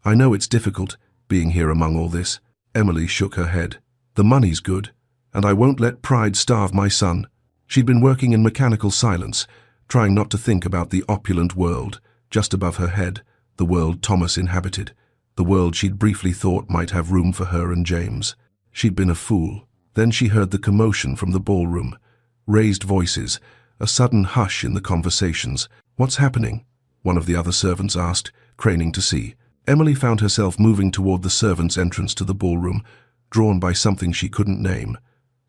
"I know it's difficult, being here among all this." Emily shook her head. "The money's good, and I won't let pride starve my son." She'd been working in mechanical silence, trying not to think about the opulent world just above her head, the world Thomas inhabited, the world she'd briefly thought might have room for her and James. She'd been a fool. Then she heard the commotion from the ballroom. Raised voices, a sudden hush in the conversations. "What's happening?" one of the other servants asked, craning to see. Emily found herself moving toward the servants' entrance to the ballroom, drawn by something she couldn't name.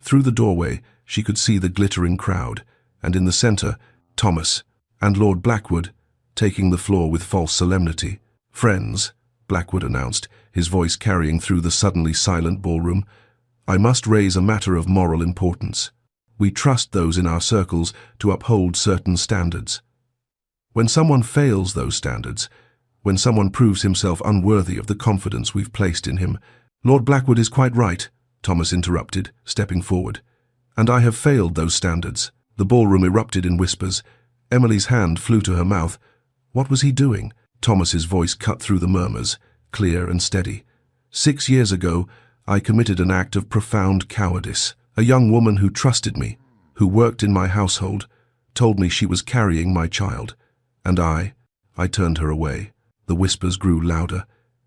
Through the doorway, she could see the glittering crowd, and in the center, Thomas and Lord Blackwood, taking the floor with false solemnity. "Friends," Blackwood announced, his voice carrying through the suddenly silent ballroom, "I must raise a matter of moral importance. We trust those in our circles to uphold certain standards. When someone fails those standards, when someone proves himself unworthy of the confidence we've placed in him—" "Lord Blackwood is quite right," Thomas interrupted, stepping forward. "And I have failed those standards." The ballroom erupted in whispers. Emily's hand flew to her mouth. What was he doing? Thomas's voice cut through the murmurs, clear and steady. "6 years ago, I committed an act of profound cowardice. A young woman who trusted me, who worked in my household, told me she was carrying my child. And I turned her away." The whispers grew louder.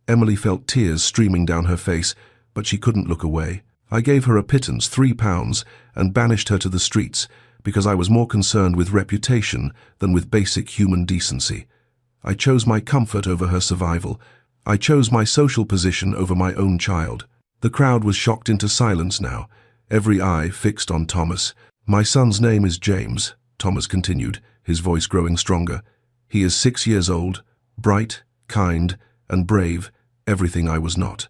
Emily felt tears streaming down her face, but she couldn't look away. "I gave her a pittance, £3, and banished her to the streets, because I was more concerned with reputation than with basic human decency. I chose my comfort over her survival. I chose my social position over my own child." The crowd was shocked into silence now, every eye fixed on Thomas. "My son's name is James," Thomas continued, his voice growing stronger. "He is 6 years old, bright, kind, and brave, everything I was not.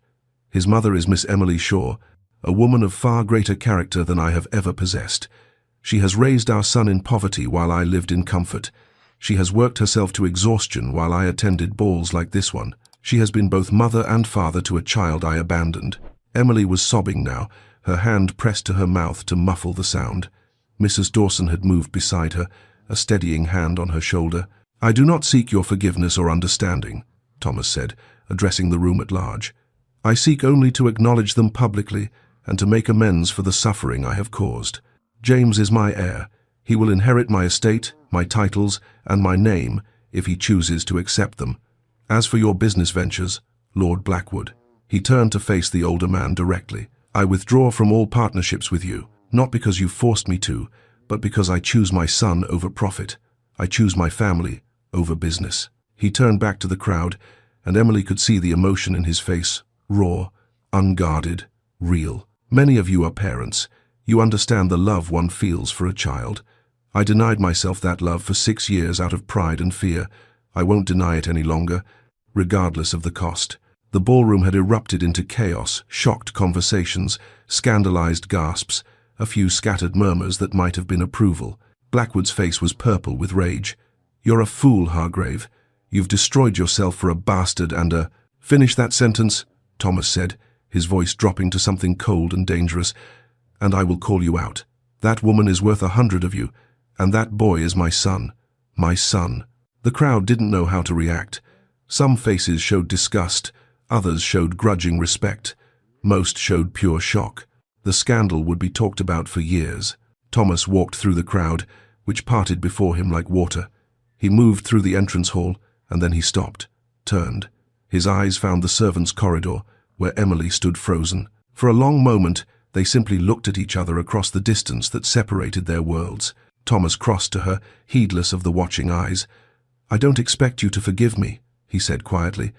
His mother is Miss Emily Shaw, a woman of far greater character than I have ever possessed. She has raised our son in poverty while I lived in comfort. She has worked herself to exhaustion while I attended balls like this one. She has been both mother and father to a child I abandoned." Emily was sobbing now, her hand pressed to her mouth to muffle the sound. Mrs. Dawson had moved beside her, a steadying hand on her shoulder. "I do not seek your forgiveness or understanding," Thomas said, addressing the room at large. "I seek only to acknowledge them publicly and to make amends for the suffering I have caused. James is my heir. He will inherit my estate, my titles, and my name if he chooses to accept them. As for your business ventures, Lord Blackwood," he turned to face the older man directly, "I withdraw from all partnerships with you, not because you forced me to, but because I choose my son over profit. I choose my family over business." He turned back to the crowd, and Emily could see the emotion in his face, raw, unguarded, real. "Many of you are parents. You understand the love one feels for a child. I denied myself that love for 6 years out of pride and fear. I won't deny it any longer, regardless of the cost." The ballroom had erupted into chaos, shocked conversations, scandalized gasps, a few scattered murmurs that might have been approval. Blackwood's face was purple with rage. "You're a fool, Hargrave. You've destroyed yourself for a bastard and a—" "Finish that sentence," Thomas said, his voice dropping to something cold and dangerous, "and I will call you out. That woman is worth 100 of you, and that boy is my son. My son." The crowd didn't know how to react. Some faces showed disgust, others showed grudging respect. Most showed pure shock. The scandal would be talked about for years. Thomas walked through the crowd, which parted before him like water. He moved through the entrance hall, and then he stopped, turned. His eyes found the servants' corridor, where Emily stood frozen. For a long moment, they simply looked at each other across the distance that separated their worlds. Thomas crossed to her, heedless of the watching eyes. "I don't expect you to forgive me," he said quietly,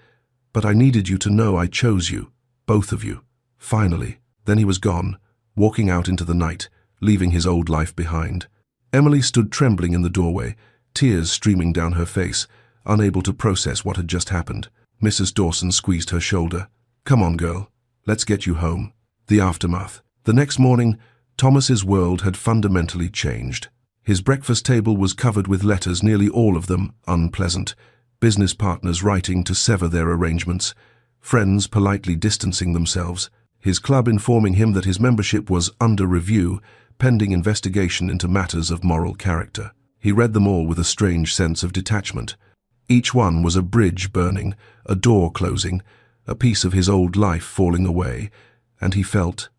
"but I needed you to know I chose you, both of you, finally." Then he was gone, walking out into the night, leaving his old life behind. Emily stood trembling in the doorway, tears streaming down her face, unable to process what had just happened. Mrs. Dawson squeezed her shoulder. "Come on, girl. Let's get you home." The aftermath. The next morning, Thomas's world had fundamentally changed. His breakfast table was covered with letters, nearly all of them unpleasant. business partners writing to sever their arrangements, friends politely distancing themselves, his club informing him that his membership was under review, pending investigation into matters of moral character. He read them all with a strange sense of detachment. Each one was a bridge burning, a door closing, a piece of his old life falling away, and he felt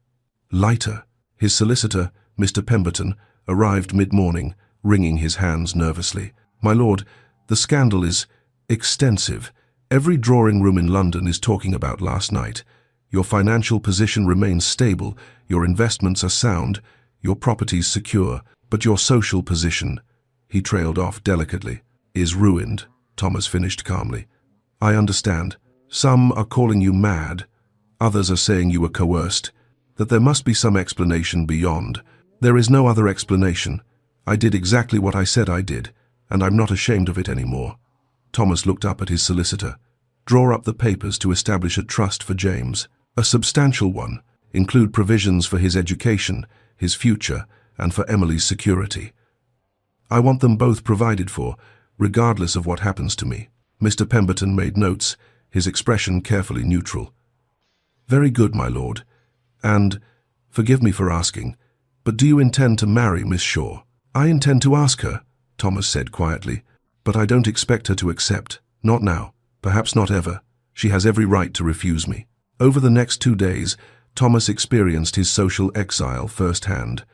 lighter. His solicitor, Mr. Pemberton, arrived mid-morning, wringing his hands nervously. "My lord, the scandal is extensive. Every drawing room in London is talking about last night. Your financial position remains stable, your investments are sound, your properties secure, but your social position," he trailed off delicately, "is ruined," Thomas finished calmly. "I understand. Some are calling you mad. Others are saying you were coerced, that there must be some explanation beyond. There is no other explanation. I did exactly what I said I did, and I'm not ashamed of it anymore." Thomas looked up at his solicitor. "Draw up the papers to establish a trust for James. A substantial one. Include provisions for his education, his future, and for Emily's security. I want them both provided for, regardless of what happens to me." Mr. Pemberton made notes, his expression carefully neutral. "Very good, my lord. And, forgive me for asking, but do you intend to marry Miss Shaw?" "I intend to ask her," Thomas said quietly, "but I don't expect her to accept. Not now. Perhaps not ever. She has every right to refuse me." Over the next 2 days, Thomas experienced his social exile firsthand.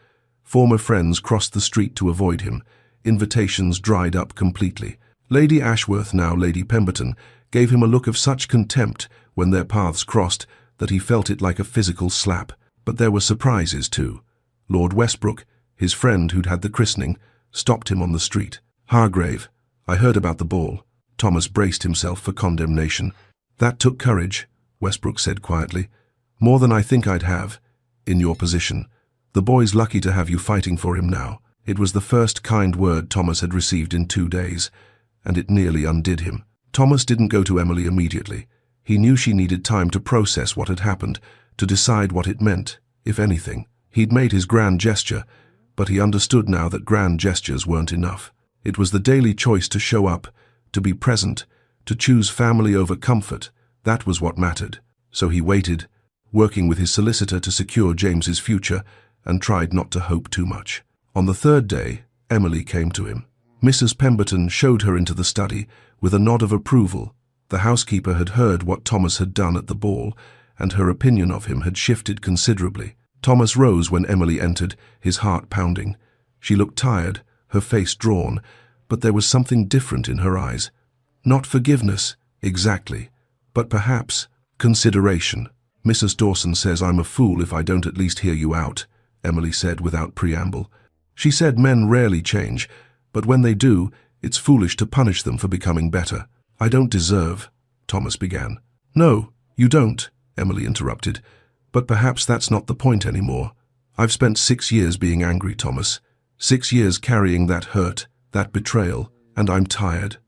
Former friends crossed the street to avoid him. Invitations dried up completely. Lady Ashworth, now Lady Pemberton, gave him a look of such contempt when their paths crossed that he felt it like a physical slap. But there were surprises too. Lord Westbrook, his friend who'd had the christening, stopped him on the street. "Hargrave, I heard about the ball." Thomas braced himself for condemnation. "That took courage," Westbrook said quietly. "More than I think I'd have, in your position. The boy's lucky to have you fighting for him now." It was the first kind word Thomas had received in 2 days, and it nearly undid him. Thomas didn't go to Emily immediately. He knew she needed time to process what had happened, to decide what it meant, if anything. He'd made his grand gesture, but he understood now that grand gestures weren't enough. It was the daily choice to show up, to be present, to choose family over comfort. That was what mattered. So he waited, working with his solicitor to secure James's future, and tried not to hope too much. On the 3rd day, Emily came to him. Mrs. Pemberton showed her into the study with a nod of approval. The housekeeper had heard what Thomas had done at the ball, and her opinion of him had shifted considerably. Thomas rose when Emily entered, his heart pounding. She looked tired, her face drawn, but there was something different in her eyes. Not forgiveness, exactly, but perhaps consideration. "Mrs. Dawson says I'm a fool if I don't at least hear you out," Emily said without preamble. She said men rarely change, but when they do, it's foolish to punish them for becoming better. "I don't deserve," Thomas began. "No, you don't," Emily interrupted. "But perhaps that's not the point anymore. I've spent 6 years being angry, Thomas. 6 years carrying that hurt, that betrayal, and I'm tired.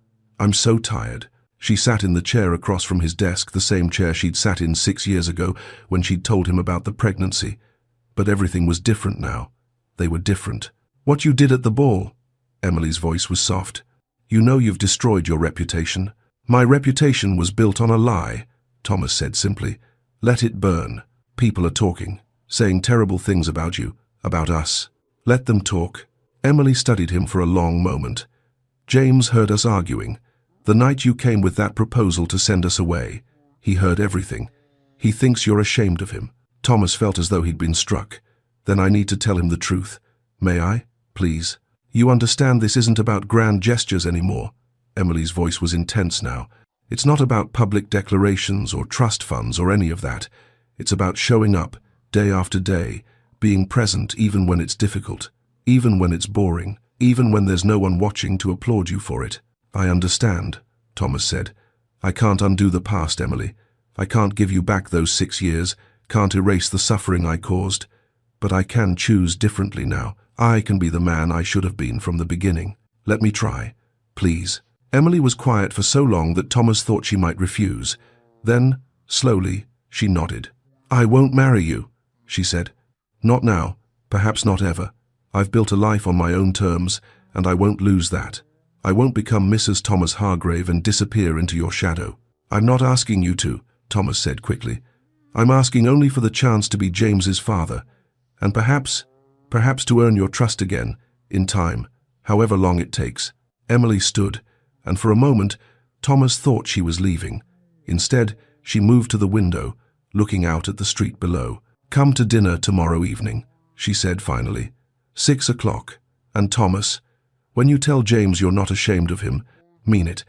I'm so tired." She sat in the chair across from his desk, the same chair she'd sat in 6 years ago when she'd told him about the pregnancy. But everything was different now. They were different. "What you did at the ball," Emily's voice was soft. "You know you've destroyed your reputation." "My reputation was built on a lie," Thomas said simply. "Let it burn. People are talking, saying terrible things about you, about us. Let them talk." Emily studied him for a long moment. "James heard us arguing. The night you came with that proposal to send us away. He heard everything. He thinks you're ashamed of him." Thomas felt as though he'd been struck. "Then I need to tell him the truth. May I? Please. You understand this isn't about grand gestures anymore." Emily's voice was intense now. "It's not about public declarations or trust funds or any of that. It's about showing up, day after day, being present even when it's difficult, even when it's boring, even when there's no one watching to applaud you for it." "I understand," Thomas said. "I can't undo the past, Emily. I can't give you back those 6 years, can't erase the suffering I caused. But I can choose differently now. I can be the man I should have been from the beginning. Let me try, please." Emily was quiet for so long that Thomas thought she might refuse. Then, slowly, she nodded. "I won't marry you," she said. "Not now, perhaps not ever. I've built a life on my own terms, and I won't lose that. I won't become Mrs. Thomas Hargrave and disappear into your shadow. I'm not asking you to, Thomas said quickly. I'm asking only for the chance to be James's father, and perhaps to earn your trust again, in time, however long it takes. Emily stood, and for a moment, Thomas thought she was leaving. Instead, she moved to the window, looking out at the street below. Come to dinner tomorrow evening, she said finally. 6 o'clock. And Thomas, when you tell James you're not ashamed of him, mean it,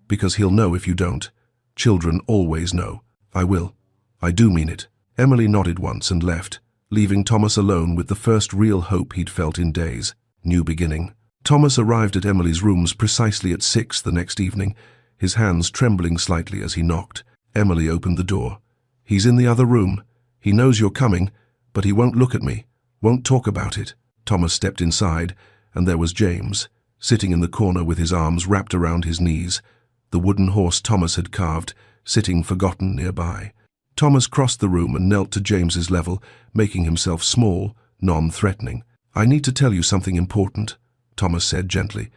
because he'll know if you don't. Children always know. I will. I do mean it. Emily nodded once and left, leaving Thomas alone with the first real hope he'd felt in days. New beginning. Thomas arrived at Emily's rooms precisely at 6 the next evening, his hands trembling slightly as he knocked. Emily opened the door. He's in the other room. He knows you're coming, but he won't look at me, won't talk about it. Thomas stepped inside, and there was James, sitting in the corner with his arms wrapped around his knees, the wooden horse Thomas had carved, sitting forgotten nearby. Thomas crossed the room and knelt to James's level, making himself small, non-threatening. I need to tell you something important, Thomas said gently.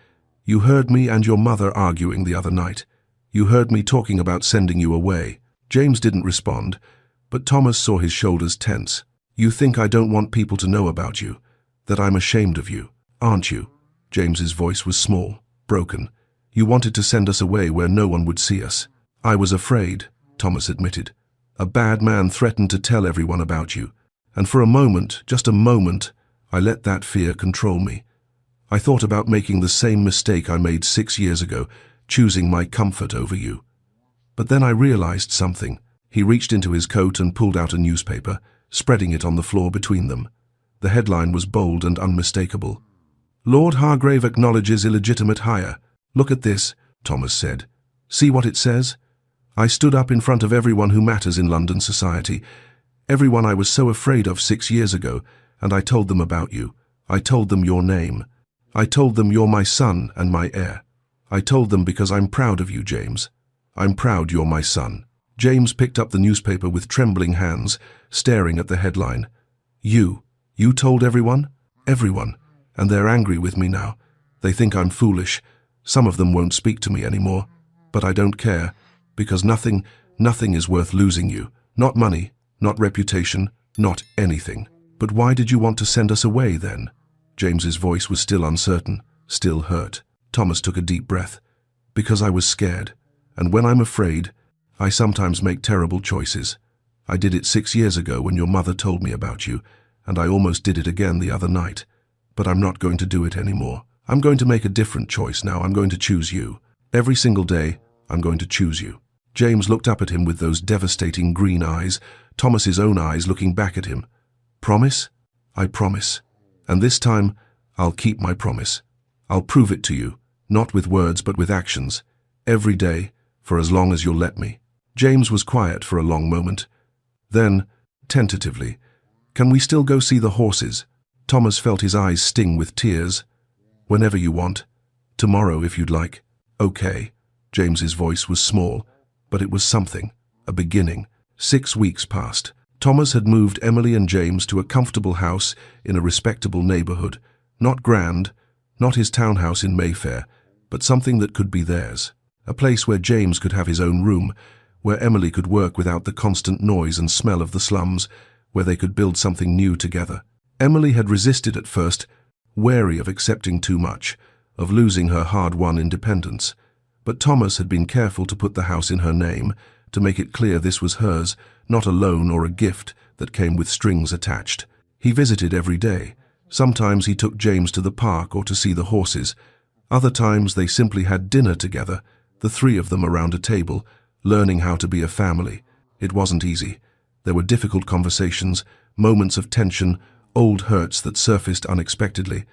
You heard me and your mother arguing the other night. You heard me talking about sending you away. James didn't respond, but Thomas saw his shoulders tense. You think I don't want people to know about you, that I'm ashamed of you, aren't you? James's voice was small, broken. You wanted to send us away where no one would see us. I was afraid, Thomas admitted. A bad man threatened to tell everyone about you, and for a moment, just a moment, I let that fear control me. I thought about making the same mistake I made 6 years ago, choosing my comfort over you. But then I realized something. He reached into his coat and pulled out a newspaper, spreading it on the floor between them. The headline was bold and unmistakable. Lord Hargrave acknowledges illegitimate hire. Look at this, Thomas said. See what it says? I stood up in front of everyone who matters in London society, everyone I was so afraid of 6 years ago, and I told them about you. I told them your name. I told them you're my son and my heir. I told them because I'm proud of you, James. I'm proud you're my son. James picked up the newspaper with trembling hands, staring at the headline. You told everyone? Everyone. And they're angry with me now. They think I'm foolish. Some of them won't speak to me anymore. But I don't care, because nothing is worth losing you. Not money, not reputation, not anything. But why did you want to send us away then? James's voice was still uncertain, still hurt. Thomas took a deep breath. Because I was scared. And when I'm afraid, I sometimes make terrible choices. I did it 6 years ago when your mother told me about you, and I almost did it again the other night. But I'm not going to do it anymore. I'm going to make a different choice now. I'm going to choose you. Every single day, I'm going to choose you. James looked up at him with those devastating green eyes, Thomas's own eyes looking back at him. Promise? I promise. And this time, I'll keep my promise. I'll prove it to you, not with words but with actions. Every day, for as long as you'll let me. James was quiet for a long moment. Then, tentatively, can we still go see the horses? Thomas felt his eyes sting with tears. Whenever you want. Tomorrow, if you'd like. Okay. James's voice was small, but it was something, a beginning. 6 weeks passed. Thomas had moved Emily and James to a comfortable house in a respectable neighborhood. Not grand, not his townhouse in Mayfair, but something that could be theirs. A place where James could have his own room, where Emily could work without the constant noise and smell of the slums, where they could build something new together. Emily had resisted at first, wary of accepting too much, of losing her hard-won independence. But Thomas had been careful to put the house in her name, to make it clear this was hers, not a loan or a gift that came with strings attached. He visited every day. Sometimes he took James to the park or to see the horses. Other times they simply had dinner together, the three of them around a table, learning how to be a family. It wasn't easy. There were difficult conversations, moments of tension, old hurts that surfaced unexpectedly.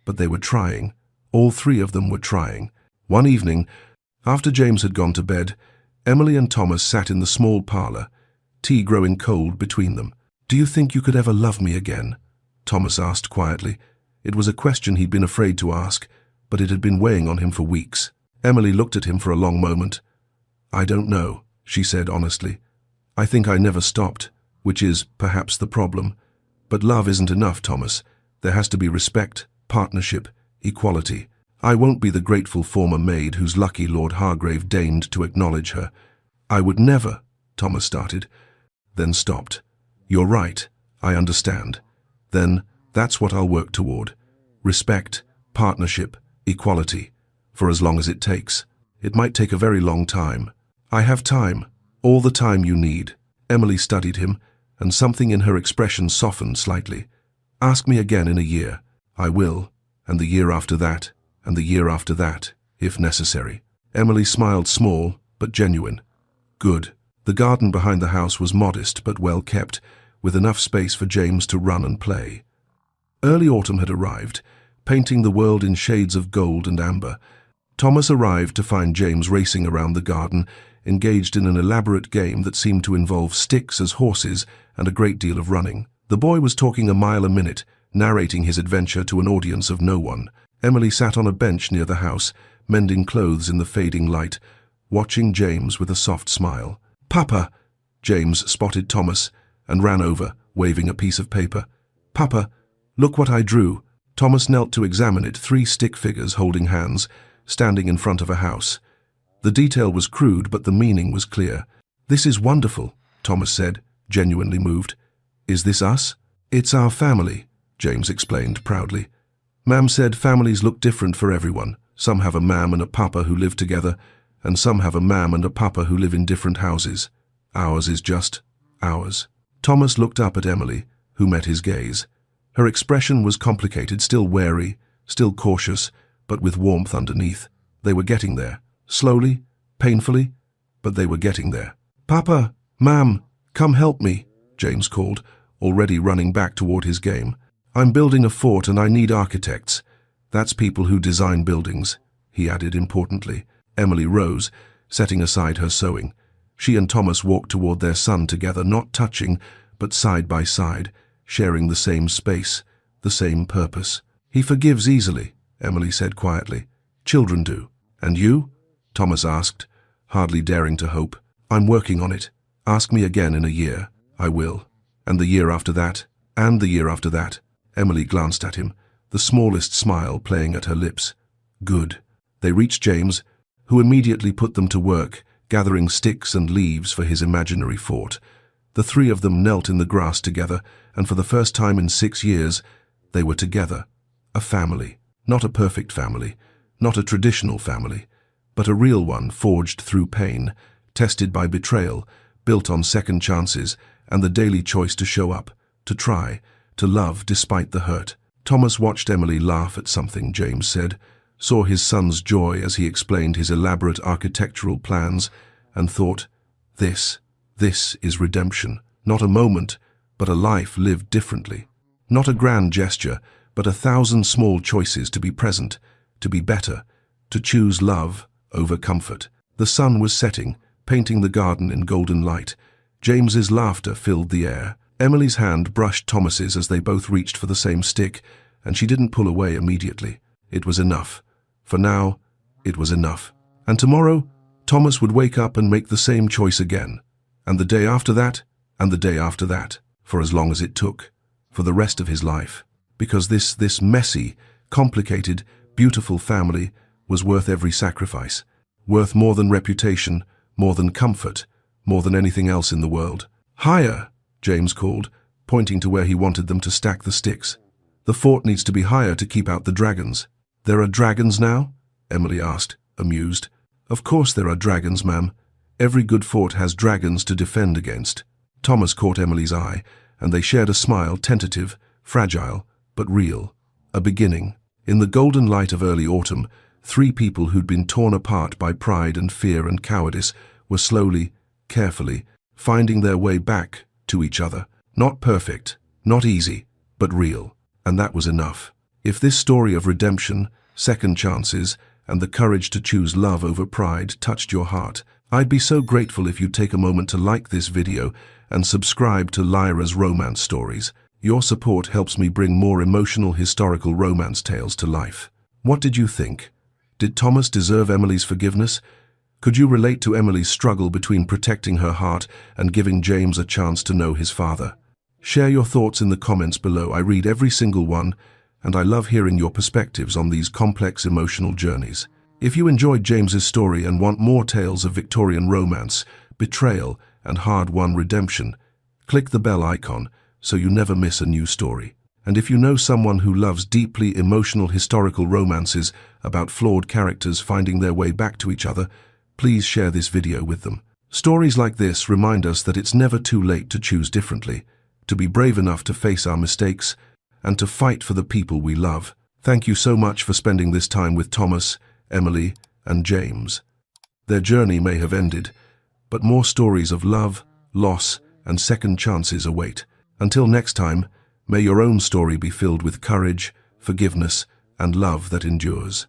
But they were trying. All three of them were trying. One evening, after James had gone to bed, Emily and Thomas sat in the small parlor, tea growing cold between them. Do you think you could ever love me again? Thomas asked quietly. It was a question he'd been afraid to ask, but it had been weighing on him for weeks. Emily looked at him for a long moment. I don't know, she said honestly. I think I never stopped, which is perhaps the problem. But love isn't enough, Thomas. There has to be respect, partnership, equality. I won't be the grateful former maid whose lucky Lord Hargrave deigned to acknowledge her. I would never, Thomas started, then stopped. You're right, I understand. Then, that's what I'll work toward. Respect, partnership, equality, for as long as it takes. It might take a very long time. I have time, all the time you need. Emily studied him, and something in her expression softened slightly. Ask me again in a year. I will, and the year after that, and the year after that, if necessary. Emily smiled, small but genuine. Good. The garden behind the house was modest but well kept, with enough space for James to run and play. Early autumn had arrived, painting the world in shades of gold and amber. Thomas arrived to find James racing around the garden, engaged in an elaborate game that seemed to involve sticks as horses and a great deal of running. The boy was talking a mile a minute, narrating his adventure to an audience of no one. Emily sat on a bench near the house, mending clothes in the fading light, watching James with a soft smile. "Papa!" James spotted Thomas and ran over, waving a piece of paper. "Papa, look what I drew." Thomas knelt to examine it, 3 stick figures holding hands, standing in front of a house. The detail was crude, but the meaning was clear. "This is wonderful," Thomas said, genuinely moved. "Is this us?" "It's our family," James explained proudly. "Mam said families look different for everyone. Some have a mam and a papa who live together, and some have a mam and a papa who live in different houses. Ours is just ours." Thomas looked up at Emily, who met his gaze. Her expression was complicated, still wary, still cautious, but with warmth underneath. They were getting there. Slowly, painfully, but they were getting there. "Papa, Mam, come help me," James called, already running back toward his game. "I'm building a fort and I need architects. That's people who design buildings," he added importantly. Emily rose, setting aside her sewing. She and Thomas walked toward their son together, not touching, but side by side, sharing the same space, the same purpose. "He forgives easily," Emily said quietly. "Children do." "And you?" Thomas asked, hardly daring to hope. "I'm working on it. Ask me again in a year." "I will. And the year after that, and the year after that." Emily glanced at him, the smallest smile playing at her lips. "Good." They reached James, who immediately put them to work, gathering sticks and leaves for his imaginary fort. The 3 of them knelt in the grass together, and for the first time in 6 years, they were together. A family. Not a perfect family, not a traditional family, but a real one forged through pain, tested by betrayal, built on second chances, and the daily choice to show up, to try, to love despite the hurt. Thomas watched Emily laugh at something James said, saw his son's joy as he explained his elaborate architectural plans, and thought, this is redemption. Not a moment, but a life lived differently. Not a grand gesture, but 1,000 small choices to be present, to be better, to choose love over comfort. The sun was setting, painting the garden in golden light. James's laughter filled the air. Emily's hand brushed Thomas's as they both reached for the same stick, and she didn't pull away immediately. It was enough. For now, it was enough. And tomorrow, Thomas would wake up and make the same choice again. And the day after that, and the day after that, for as long as it took, for the rest of his life. Because this messy, complicated, beautiful family was worth every sacrifice, worth more than reputation, more than comfort, more than anything else in the world. "Higher," James called, pointing to where he wanted them to stack the sticks. "The fort needs to be higher to keep out the dragons." "There are dragons now?" Emily asked, amused. "Of course there are dragons, ma'am. Every good fort has dragons to defend against." Thomas caught Emily's eye, and they shared a smile, tentative, fragile, but real. A beginning. In the golden light of early autumn, 3 people who'd been torn apart by pride and fear and cowardice were slowly, carefully, finding their way back to each other. Not perfect, not easy, but real. And that was enough. If this story of redemption, second chances, and the courage to choose love over pride touched your heart, I'd be so grateful if you'd take a moment to like this video and subscribe to Lyra's Romance Stories. Your support helps me bring more emotional historical romance tales to life. What did you think? Did Thomas deserve Emily's forgiveness? Could you relate to Emily's struggle between protecting her heart and giving James a chance to know his father? Share your thoughts in the comments below. I read every single one, and I love hearing your perspectives on these complex emotional journeys. If you enjoyed James's story and want more tales of Victorian romance, betrayal, and hard-won redemption, click the bell icon so you never miss a new story. And if you know someone who loves deeply emotional historical romances about flawed characters finding their way back to each other, please share this video with them. Stories like this remind us that it's never too late to choose differently, to be brave enough to face our mistakes, and to fight for the people we love. Thank you so much for spending this time with Thomas, Emily, and James. Their journey may have ended, but more stories of love, loss, and second chances await. Until next time, may your own story be filled with courage, forgiveness, and love that endures.